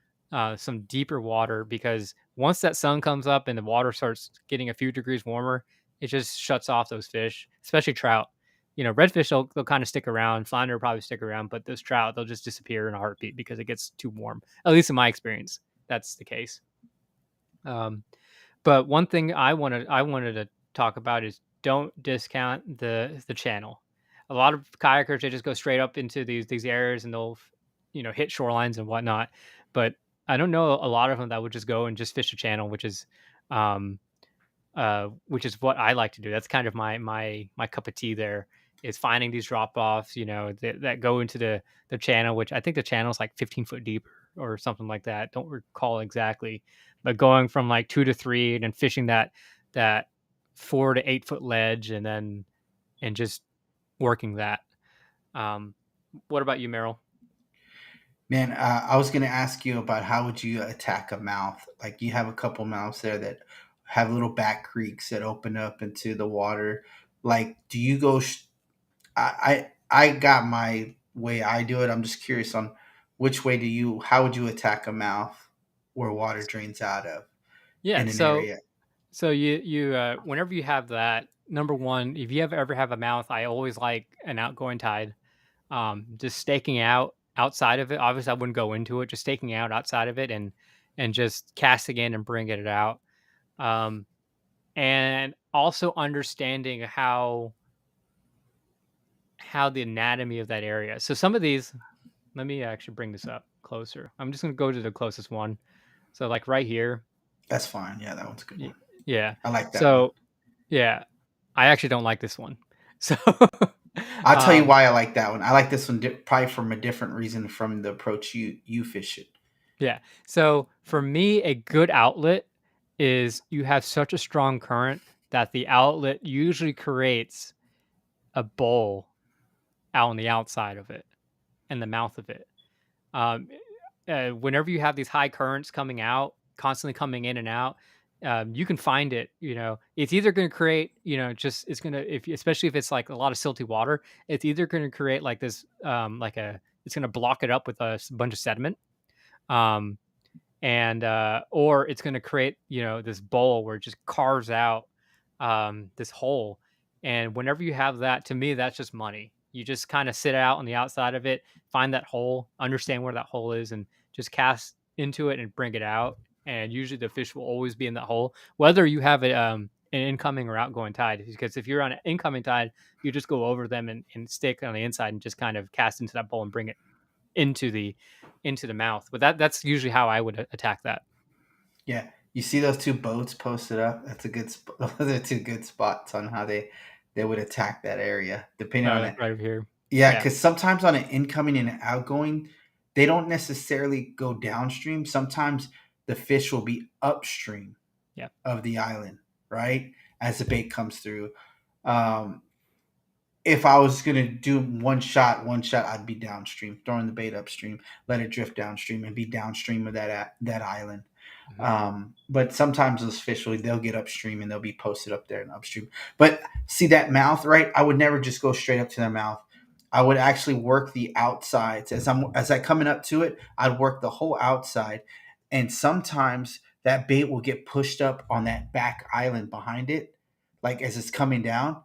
some deeper water, because once that sun comes up and the water starts getting a few degrees warmer, it just shuts off those fish, especially trout. You know, redfish they'll kind of stick around, flounder will probably stick around, but those trout they'll just disappear in a heartbeat because it gets too warm. At least in my experience, that's the case. Um, but one thing I wanted to talk about is don't discount the channel. A lot of kayakers they just go straight up into these areas and they'll hit shorelines and whatnot. But I don't know a lot of them that would just go and just fish the channel, um, which is what I like to do. That's kind of my cup of tea. There is finding these drop offs, that go into the channel, which I think the channel is like 15 foot deep or something like that. Don't recall exactly, but going from like 2 to 3 and then fishing that 4 to 8 foot ledge and just working that. Um, what about you, Merrill? Man, I was gonna ask you about how would you attack a mouth? Like you have a couple mouths there that have little back creeks that open up into the water. Like, do you go? I got my way I do it. I'm just curious on which way do you? How would you attack a mouth where water drains out of Yeah, in an so area? So you whenever you have that, number one, if you ever have a mouth, I always like an outgoing tide. Just staking out outside of it. Obviously, I wouldn't go into it. Just staking out outside of it and just casting in and bringing it out. Um, and also understanding how the anatomy of that area. So some of these, let me actually bring this up closer. I'm just gonna go to the closest one. So like right here, That's fine. Yeah, that one's a good y- one. yeah. I like that one. So yeah, I actually don't like this one. So, I'll tell you um, why I like that one. I like this one probably from a different reason from the approach you fish it. yeah. So for me, a good outlet is you have such a strong current that the outlet usually creates a bowl out on the outside of it and the mouth of it. Um, Whenever you have these high currents coming out, constantly coming in and out, you can find it. It's either going to create, just it's going to, if especially if it's like a lot of silty water, it's either going to create like this, it's going to block it up with a bunch of sediment, um, and or it's going to create, this bowl where it just carves out this hole. And whenever you have that, to me, that's just money. You just kind of sit out on the outside of it, find that hole, understand where that hole is, and just cast into it and bring it out. And usually the fish will always be in that hole, whether you have an incoming or outgoing tide. Because if you're on an incoming tide, you just go over them and stick on the inside and just kind of cast into that bowl and bring it into the mouth. But that's usually how I would attack that. Yeah, you see those two boats posted up. That's a good. Those are two good spots on how they would attack that area, depending on it. Right over here. Yeah, Yeah. because sometimes on an incoming and an outgoing, they don't necessarily go downstream. Sometimes the fish will be upstream Yeah. of the island, right? As the bait comes through. Um, if I was gonna do one shot, I'd be downstream, throwing the bait upstream, let it drift downstream, and be downstream of that island. Mhm. But sometimes those fish they'll get upstream and they'll be posted up there and upstream. But see that mouth, right? I would never just go straight up to their mouth. I would actually work the outsides as I coming up to it. I'd work the whole outside, and sometimes that bait will get pushed up on that back island behind it, like as it's coming down.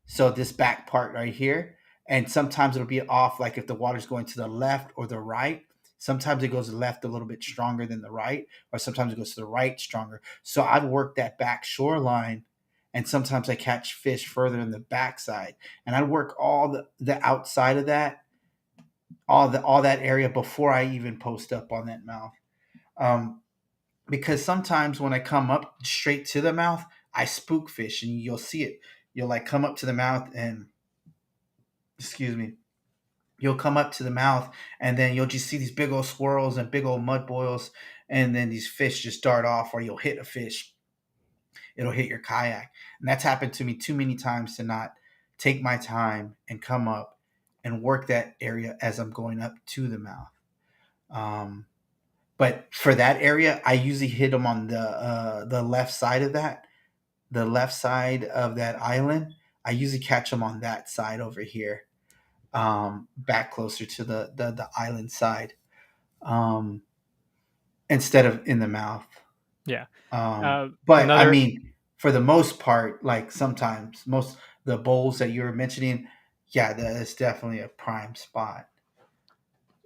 So this back part right here, and sometimes it'll be off, like if the water's going to the left or the right. Sometimes it goes left a little bit stronger than the right, or sometimes it goes to the right stronger. So I've worked that back shoreline, and sometimes I catch fish further in the backside, and I work all the outside of that, all that area before I even post up on that mouth. Um, because sometimes when I come up straight to the mouth, I spook fish, and you'll see it. You'll like come up to the mouth and, excuse me, you'll come up to the mouth, and then you'll just see these big old swirls and big old mud boils, and then these fish just dart off, or you'll hit a fish, it'll hit your kayak. And that's happened to me too many times to not take my time and come up and work that area as I'm going up to the mouth. Um, but for that area, I usually hit them on the left side of that, the left side of that island. I usually catch them on that side over here, back closer to the island side, um, instead of in the mouth. Yeah. But I Another mean, for the most part, like sometimes most the bowls that you were mentioning, yeah, that is definitely a prime spot.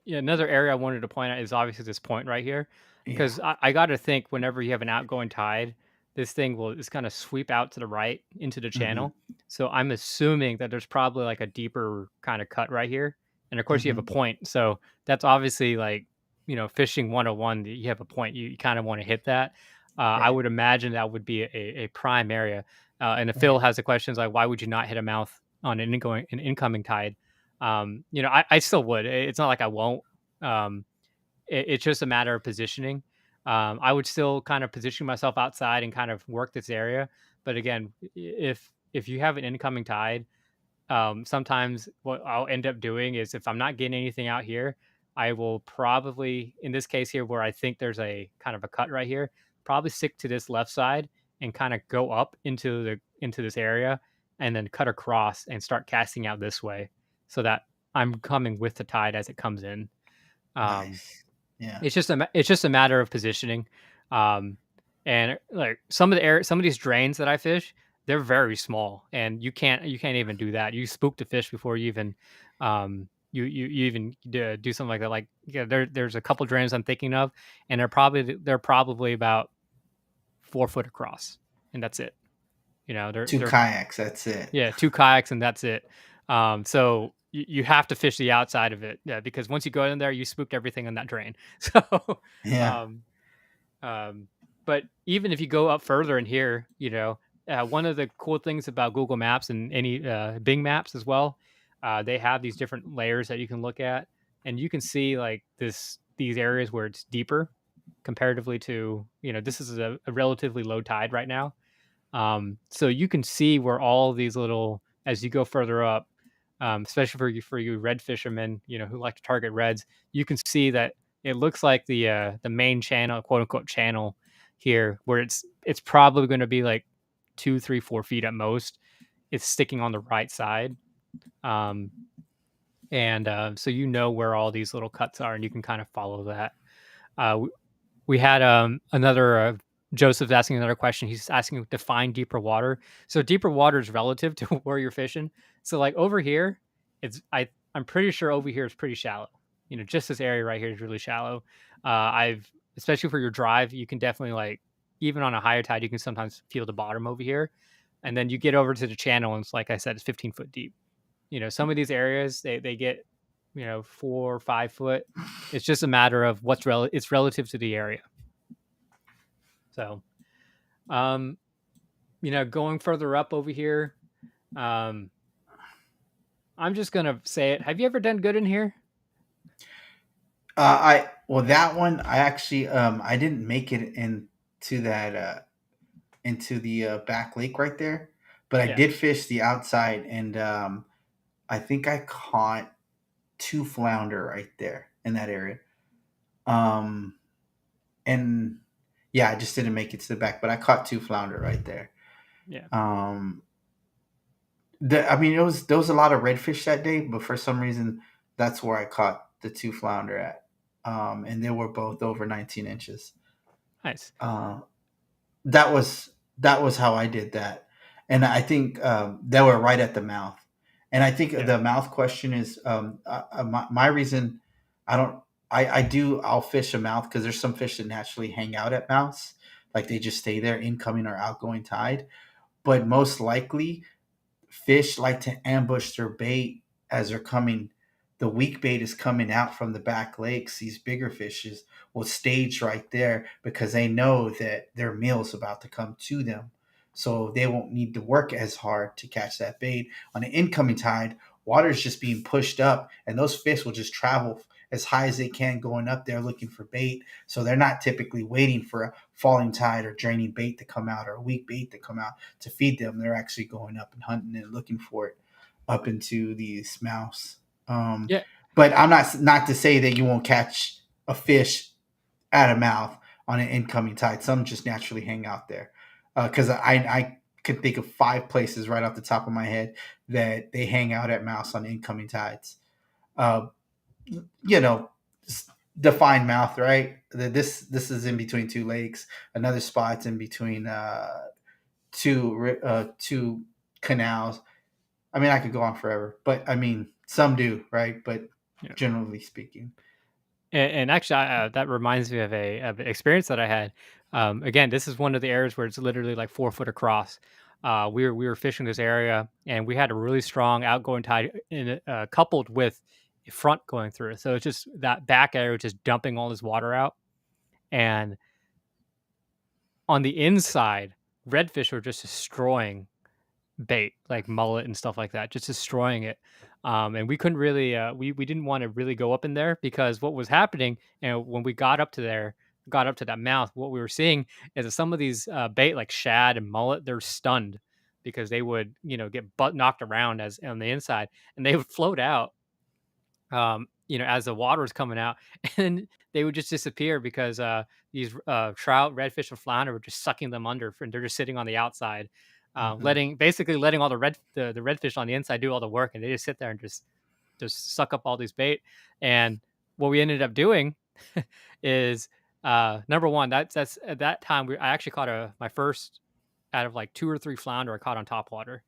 Yeah, another area I wanted to point out is obviously this point right here, Yeah. because I got to think whenever you have an outgoing tide, this thing will is kind of sweep out to the right into the Hmm. channel. So I'm assuming that there's probably like a deeper kind of cut right here, and of course you have a Hmm. point. So that's obviously like fishing 101. That you have a point, you kind of want to hit that. I Right. would imagine that would be a prime area. And if Phil Right. has the questions like, why would you not hit a mouth on an incoming tide? I still would. It's not like I won't. Um, it's just a matter of positioning. I would still kind of position myself outside and kind of work this area. But again, if you have an incoming tide, sometimes what I'll end up doing is if I'm not getting anything out here, I will probably, in this case here, where I think there's a kind of a cut right here, probably stick to this left side and kind of go up into this area and then cut across and start casting out this way so that I'm coming with the tide as it comes in. Um, Nice. Yeah. it's just a matter of positioning, um, and, like, some of these drains that I fish, they're very small, and you can't even do that. You spook the fish before you even, you even do something like that. Like, yeah, there's a couple drains I'm thinking of, and they're probably about 4 foot across, and that's it. Two They're kayaks. That's it. yeah, 2 kayaks and that's it. So you have to fish the outside of it, yeah, because once you go in there, you spooked everything on that drain. So, Yeah. um, um, but even if you go up further in here, one of the cool things about Google Maps and any Bing Maps as well, they have these different layers that you can look at, and you can see like these areas where it's deeper comparatively to this is a relatively low tide right now. So you can see where all these little, as you go further up, especially for you red fishermen, who like to target reds, you can see that it looks like the main channel, quote unquote channel here, where it's probably going to be like 2, 3, 4 feet at most. It's sticking on the right side, um, and so where all these little cuts are, and you can kind of follow that. Uh, we had another Joseph's asking another question. He's asking define deeper water. So deeper water is relative to where you're fishing. So like over here, I'm pretty sure over here is pretty shallow. Just this area right here is really shallow. I've especially for your drive, you can definitely like even on a higher tide, you can sometimes feel the bottom over here. And then you get over to the channel, and it's like I said, it's 15 foot deep. Some of these areas they get 4 or 5 foot. It's just a matter of it's relative to the area. So, um, going further up over here, um, I'm just gonna say it. Have you ever done good in here? I well that one I actually I didn't make it into that into the back lake right there, but I Yeah, did fish the outside, and I think I caught two flounder right there in that area. Um, and yeah, I just didn't make it to the back, but I caught two flounder right there. yeah, Um, I mean, there was a lot of redfish that day, but for some reason, that's where I caught the two flounder at. And they were both over 19 inches. nice. Uh, that was how I did that, and I think they were right at the mouth. And I think Yeah. the mouth question is my reason. I don't. I do. I'll fish a mouth because there's some fish that naturally hang out at mouths, like they just stay there, incoming or outgoing tide. But most likely, fish like to ambush their bait as they're coming. The weak bait is coming out from the back lakes. These bigger fishes will stage right there because they know that their meal is about to come to them. So they won't need to work as hard to catch that bait. On an incoming tide, water is just being pushed up, and those fish will just travel as high as they can going up there looking for bait. So they're not typically waiting for a falling tide or draining bait to come out or a weak bait to come out to feed them. They're actually going up and hunting and looking for it up into these mouths. Um, Yeah. but I'm not to say that you won't catch a fish at a mouth on an incoming tide. Some just naturally hang out there because I could think of 5 places right off the top of my head that they hang out at mouths on incoming tides. Uh, you know, defined mouth, right? This is in between two lakes. Another spot's in between two canals. I mean, I could go on forever, but I mean, some do, right? But Yeah. generally speaking, And actually, that reminds me of an experience that I had. Again, this is one of the areas where it's literally like 4 foot across. We were fishing this area, and we had a really strong outgoing tide, coupled with a front going through. So it's just that back area just dumping all this water out, and on the inside, redfish were just destroying bait, like mullet and stuff like that, just destroying it. And we couldn't really, we didn't want to really go up in there because what was happening, and when we got up to there, got up to that mouth, what we were seeing is that some of these bait, like shad and mullet, they're stunned because they would, get butt knocked around as on the inside, and they would float out, as the water was coming out, and they would just disappear because these trout, redfish, and flounder were just sucking them under, and they're just sitting on the outside, mm-hmm. letting all the redfish on the inside do all the work, and they just sit there and just suck up all these bait. And what we ended up doing is number one, that's at that time I actually caught my first out of like 2 or 3 flounder I caught on top water.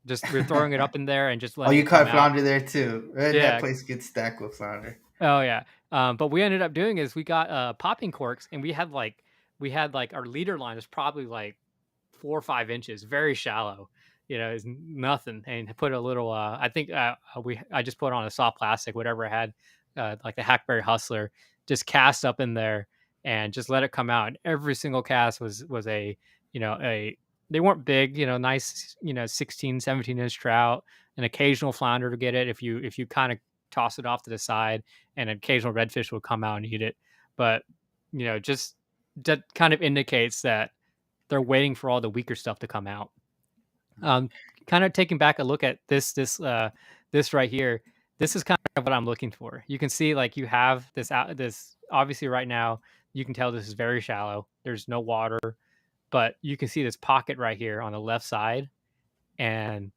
Just we're throwing it up in there and just Oh, letting you it come caught out. flounder there too. That Yeah. place gets stacked with flounder. Oh yeah. But we ended up doing is we got popping corks, and we had like our leader line was probably like 4 or 5 inches, very shallow. Is nothing. And put a little. I think I just put on a soft plastic, whatever I had, like the Hackberry Hustler, just cast up in there and just let it come out. And every single cast was a they weren't big, nice, 16, 17-inch trout, an occasional flounder to get it if you kind of toss it off to the side, and an occasional redfish will come out and eat it. But just that kind of indicates that they're waiting for all the weaker stuff to come out. Um, Kind of taking back a look at this right here. This is kind of what I'm looking for. You can see like you have this obviously right now. You can tell this is very shallow. There's no water, but you can see this pocket right here on the left side, and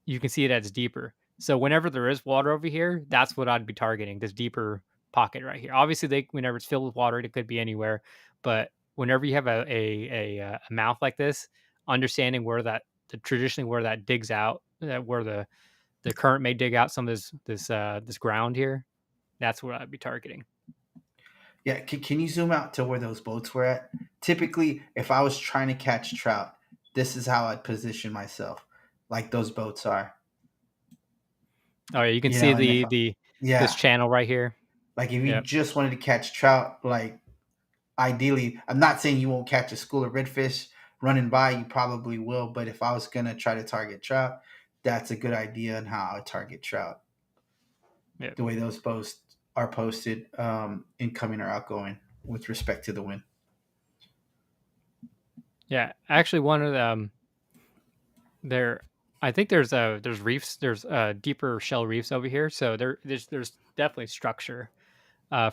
you can see it as deeper. So whenever there is water over here, that's what I'd be targeting, this deeper pocket right here. Obviously, whenever it's filled with water, it could be anywhere, but whenever you have a mouth like this, understanding traditionally where that digs out, where the current may dig out some of this ground here, that's what I'd be targeting. Yeah, can you zoom out to where those boats were at? Typically, if I was trying to catch trout, this is how I'd position myself, like those boats are. Oh yeah, you can You see know, and if the this yeah, channel right here. like if you Yep. just wanted to catch trout, like ideally, I'm not saying you won't catch a school of redfish running by, you probably will. But if I was gonna try to target trout, that's a good idea on how I would target trout. Yep. The way those posts are posted, incoming or outgoing, with respect to the wind. Yeah. Actually, one of them there. I think there's reefs. There's deeper shell reefs over here, so there's definitely structure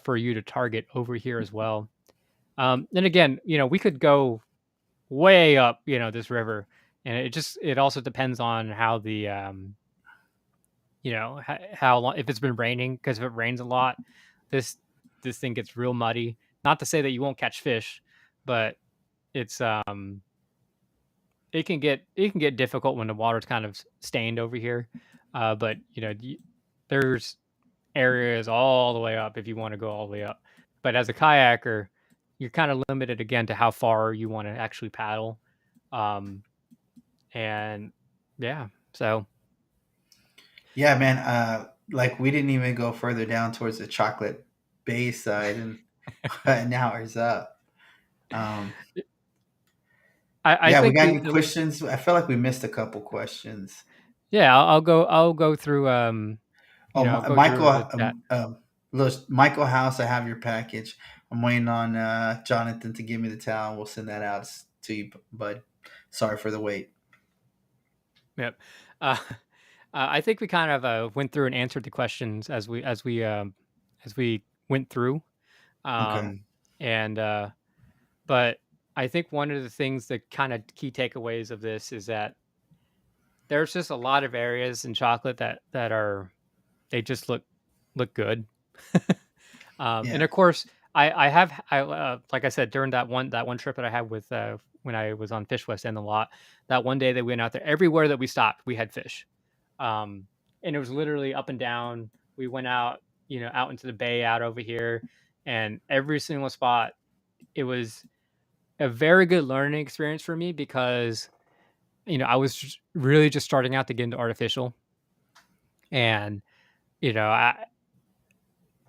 for you to target over here as well. And again, we could go way up, this river, and it also depends on how how long, if it's been raining, because if it rains a lot, this this thing gets real muddy. Not to say that you won't catch fish, but it's it can get difficult when the water's kind of stained over here. But there's areas all the way up if you want to go all the way up. But as a kayaker, you're kind of limited again to how far you want to actually paddle. Um, and yeah, so Yeah, man. Like we didn't even go further down towards the Chocolate Bay side, and now ours up. Um, I yeah, we think got any questions? I feel like we missed a couple questions. yeah, I'll go through Oh, I'll go Michael, through the chat. look, Michael House, I have your package. I'm waiting on Jonathan to give me the towel. We'll send that out to you, bud. Sorry for the wait. Yep. Uh, I think we kind of went through and answered the questions as we went through. Okay. Um, and but I think one of the things, the kind of key takeaways of this is that there's just a lot of areas in chocolate that are, they just look good. And Yeah. of course, like I said, during that one trip that I had with when I was on Fish West End a lot, that one day that we went out there, everywhere that we stopped, we had fish. Um, and it was literally up and down. We went out, out into the bay, out over here, and every single spot, it was a very good learning experience for me because I was really just starting out to get into artificial, and you know, I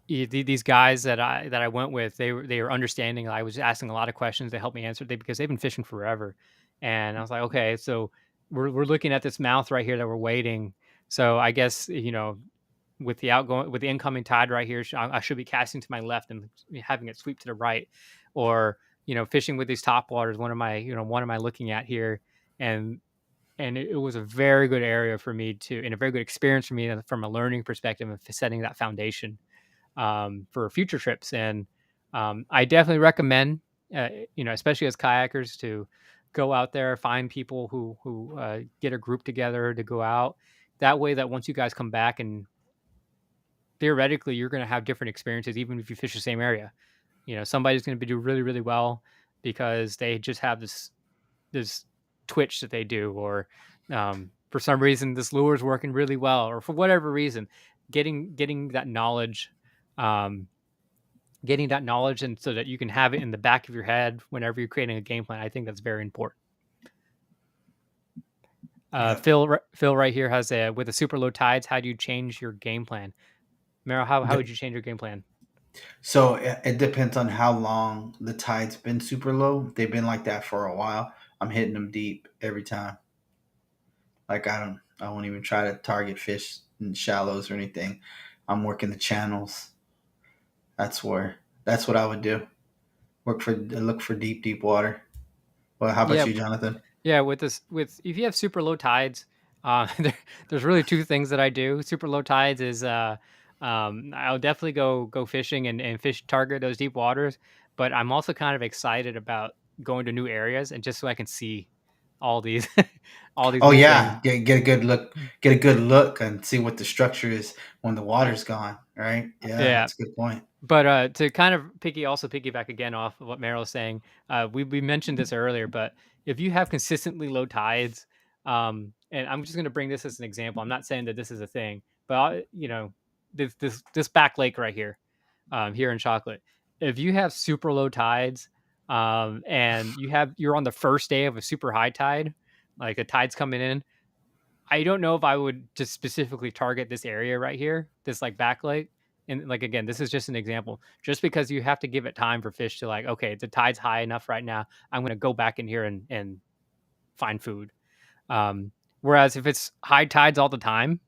these guys that I went with, they were understanding. I was asking a lot of questions. They helped me answer because they've been fishing forever, and I was like, okay, so we're looking at this mouth right here that we're waiting. So I guess with the incoming tide right here, I should be casting to my left and having it sweep to the right, or fishing with these top waters. One am I looking at here, and it was a very good area for me to, and a very good experience for me from a learning perspective and setting that foundation for future trips. And I definitely recommend, especially as kayakers, to go out there, find people who get a group together to go out. That way, that once you guys come back, and theoretically, you're going to have different experiences, even if you fish the same area. Somebody's going to be do really, really well because they just have this twitch that they do, or for some reason this lure is working really well, or for whatever reason, getting that knowledge, um, and so that you can have it in the back of your head whenever you're creating a game plan. I think that's very important. Yeah. Phil right here has a, with the super low tides, how do you change your game plan? Meryl, how would you change your game plan? So it depends on how long the tide's been super low. They've been like that for a while. I'm hitting them deep every time. Like I won't even try to target fish in shallows or anything. I'm working the channels. That's what I would do. Look for deep water. Well, how about Yeah, you, Jonathan? yeah. With if you have super low tides, there's really two things that I do. Super low tides is I'll definitely go fishing and fish target those deep waters, but I'm also kind of excited about going to new areas, and just so I can see all these all these Oh new things. yeah, get a good look. Get a good look and see what the structure is when the water's gone. Right? Yeah, Yeah, that's a good point. but to kind of piggyback again off of what Meryl was saying, we mentioned this earlier, but if you have consistently low tides, and I'm just going to bring this as an example. I'm not saying that this is a thing, but this back lake right here, here in Chocolate, if you have super low tides, and you're on the first day of a super high tide, like the tide's coming in, I don't know if I would just specifically target this area right here, this like back lake. And like again, this is just an example. Just because you have to give it time for fish to, like, okay, the tide's high enough right now, I'm gonna go back in here and find food. Um, Whereas if it's high tides all the time,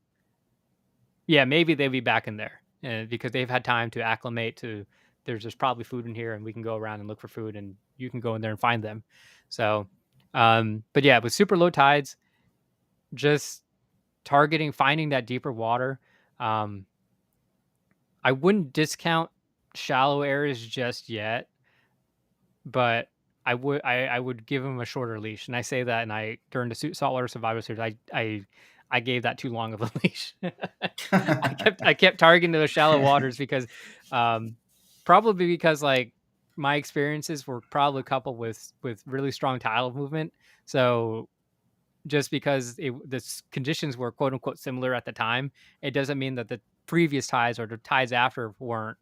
yeah, maybe they'd be back in there, because they've had time to acclimate to, there's probably food in here, and we can go around and look for food, and you can go in there and find them. So, but yeah, with super low tides, just finding that deeper water. Um, I wouldn't discount shallow areas just yet, but I would give them a shorter leash. And I say that, and I during the saltwater survival series, I gave that too long of a leash. I kept targeting those shallow waters because, um, probably because, like, my experiences were probably coupled with really strong tidal movement. So just because conditions were quote unquote similar at the time, it doesn't mean that the previous tides or the tides after weren't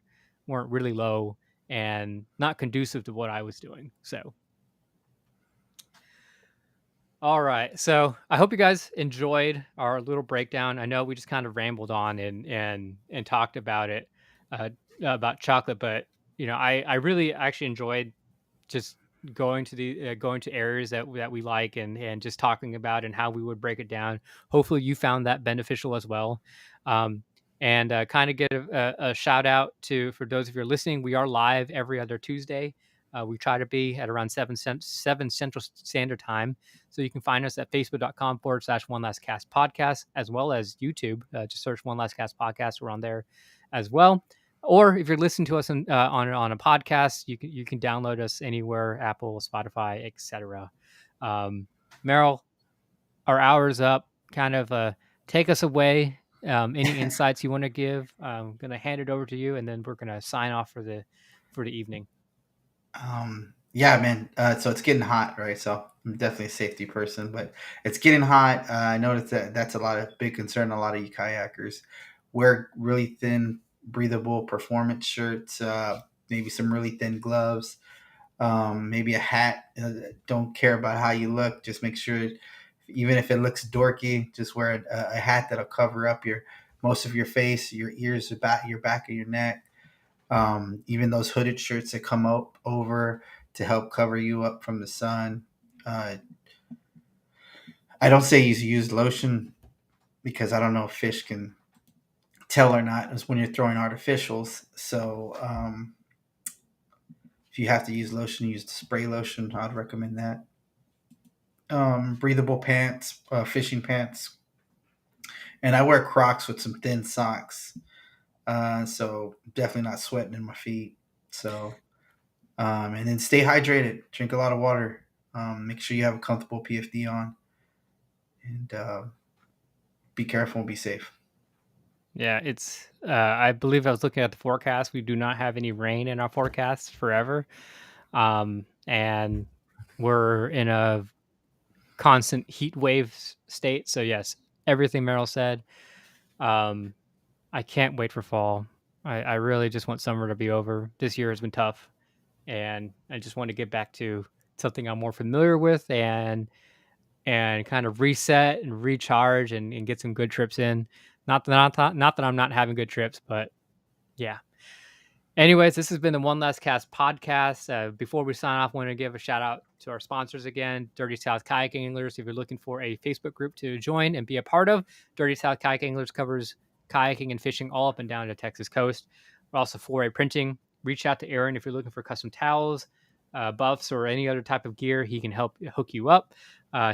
really low and not conducive to what I was doing. So, all right. So I hope you guys enjoyed our little breakdown. I know we just kind of rambled on and talked about it, uh, about chocolate, but I really actually enjoyed just going to areas that we like and just talking about and how we would break it down. Hopefully, you found that beneficial as well. Um, and kind of get a shout out to for those of you who are listening. We are live every other Tuesday. We try to be at around 7 Central Standard Time. So you can find us at facebook.com/, One Last Cast Podcast, as well as YouTube. Just search One Last Cast Podcast. We're on there as well. Or if you're listening to us on a podcast, you can download us anywhere, Apple, Spotify, etc. Merrill, our hour's up. Kind of take us away. Any insights you want to give? I'm gonna hand it over to you, and then we're gonna sign off for the evening. Yeah, man. So it's getting hot, right? So I'm definitely a safety person, but it's getting hot. I noticed that that's a lot of big concern. A lot of you kayakers wear really thin, breathable performance shirts. Maybe some really thin gloves. Maybe a hat. Don't care about how you look. Just make sure, even if it looks dorky, just wear a hat that'll cover up your most of your face, your ears, your back of your neck. Even those hooded shirts that come up over to help cover you up from the sun. Uh, I don't say you use lotion because I don't know if fish can tell or not. It's when you're throwing artificials. So if you have to use lotion, use spray lotion. I'd recommend that. Breathable pants, fishing pants, and I wear Crocs with some thin socks. So definitely not sweating in my feet. So and then stay hydrated. Drink a lot of water. Make sure you have a comfortable PFD on, and be careful and be safe. Yeah, it's. I believe I was looking at the forecast. We do not have any rain in our forecast forever, and we're in a constant heat wave state. So yes, everything Meryl said. Um, I can't wait for fall. I really just want summer to be over. This year has been tough, and I just want to get back to something I'm more familiar with and kind of reset and recharge and get some good trips in. Not that I'm not having good trips, but yeah. Anyways, this has been the One Last Cast podcast. Before we sign off, I want to give a shout out to our sponsors again, Dirty South Kayak Anglers. If you're looking for a Facebook group to join and be a part of, Dirty South Kayak Anglers covers kayaking and fishing all up and down the Texas coast. We're also 4A Printing. Reach out to Aaron if you're looking for custom towels, buffs, or any other type of gear. He can help hook you up.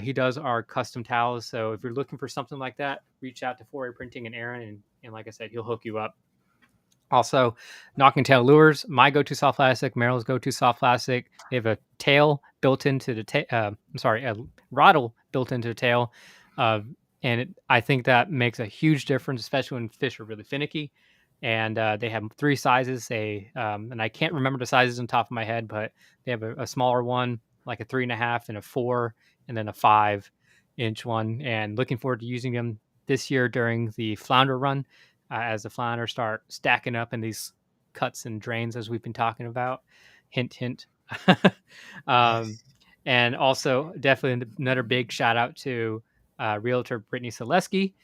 He does our custom towels. So if you're looking for something like that, reach out to 4A Printing and Aaron. And like I said, he'll hook you up. Also, Knocking Tail Lures, my go-to soft plastic, Merrill's go-to soft plastic. They have a tail built into the tail. I'm sorry, a rattle built into the tail, and I think that makes a huge difference, especially when fish are really finicky. And they have 3 sizes. And I can't remember the sizes on top of my head, but they have a smaller one, like a 3.5, and a 4, and then a 5-inch one. And looking forward to using them this year during the flounder run as the flounders start stacking up in these cuts and drains as we've been talking about. Hint, hint. um, Nice. and also, definitely another big shout out to realtor Brittany Solesky.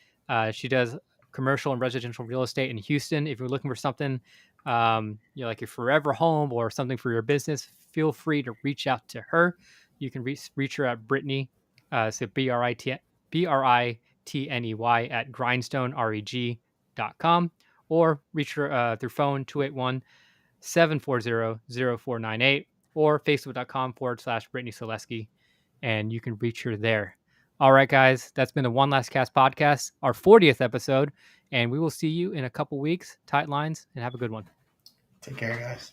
She does commercial and residential real estate in Houston. If you're looking for something, like your forever home or something for your business, feel free to reach out to her. You can reach her at Brittany, so BRITNEY at grindstonereg.com, or reach her through phone 281-740-0498, or facebook.com/Brittany Solesky, and you can reach her there. All right, guys, that's been the One Last Cast podcast, our 40th episode, and we will see you in a couple weeks. Tight lines, and have a good one. Take care, guys.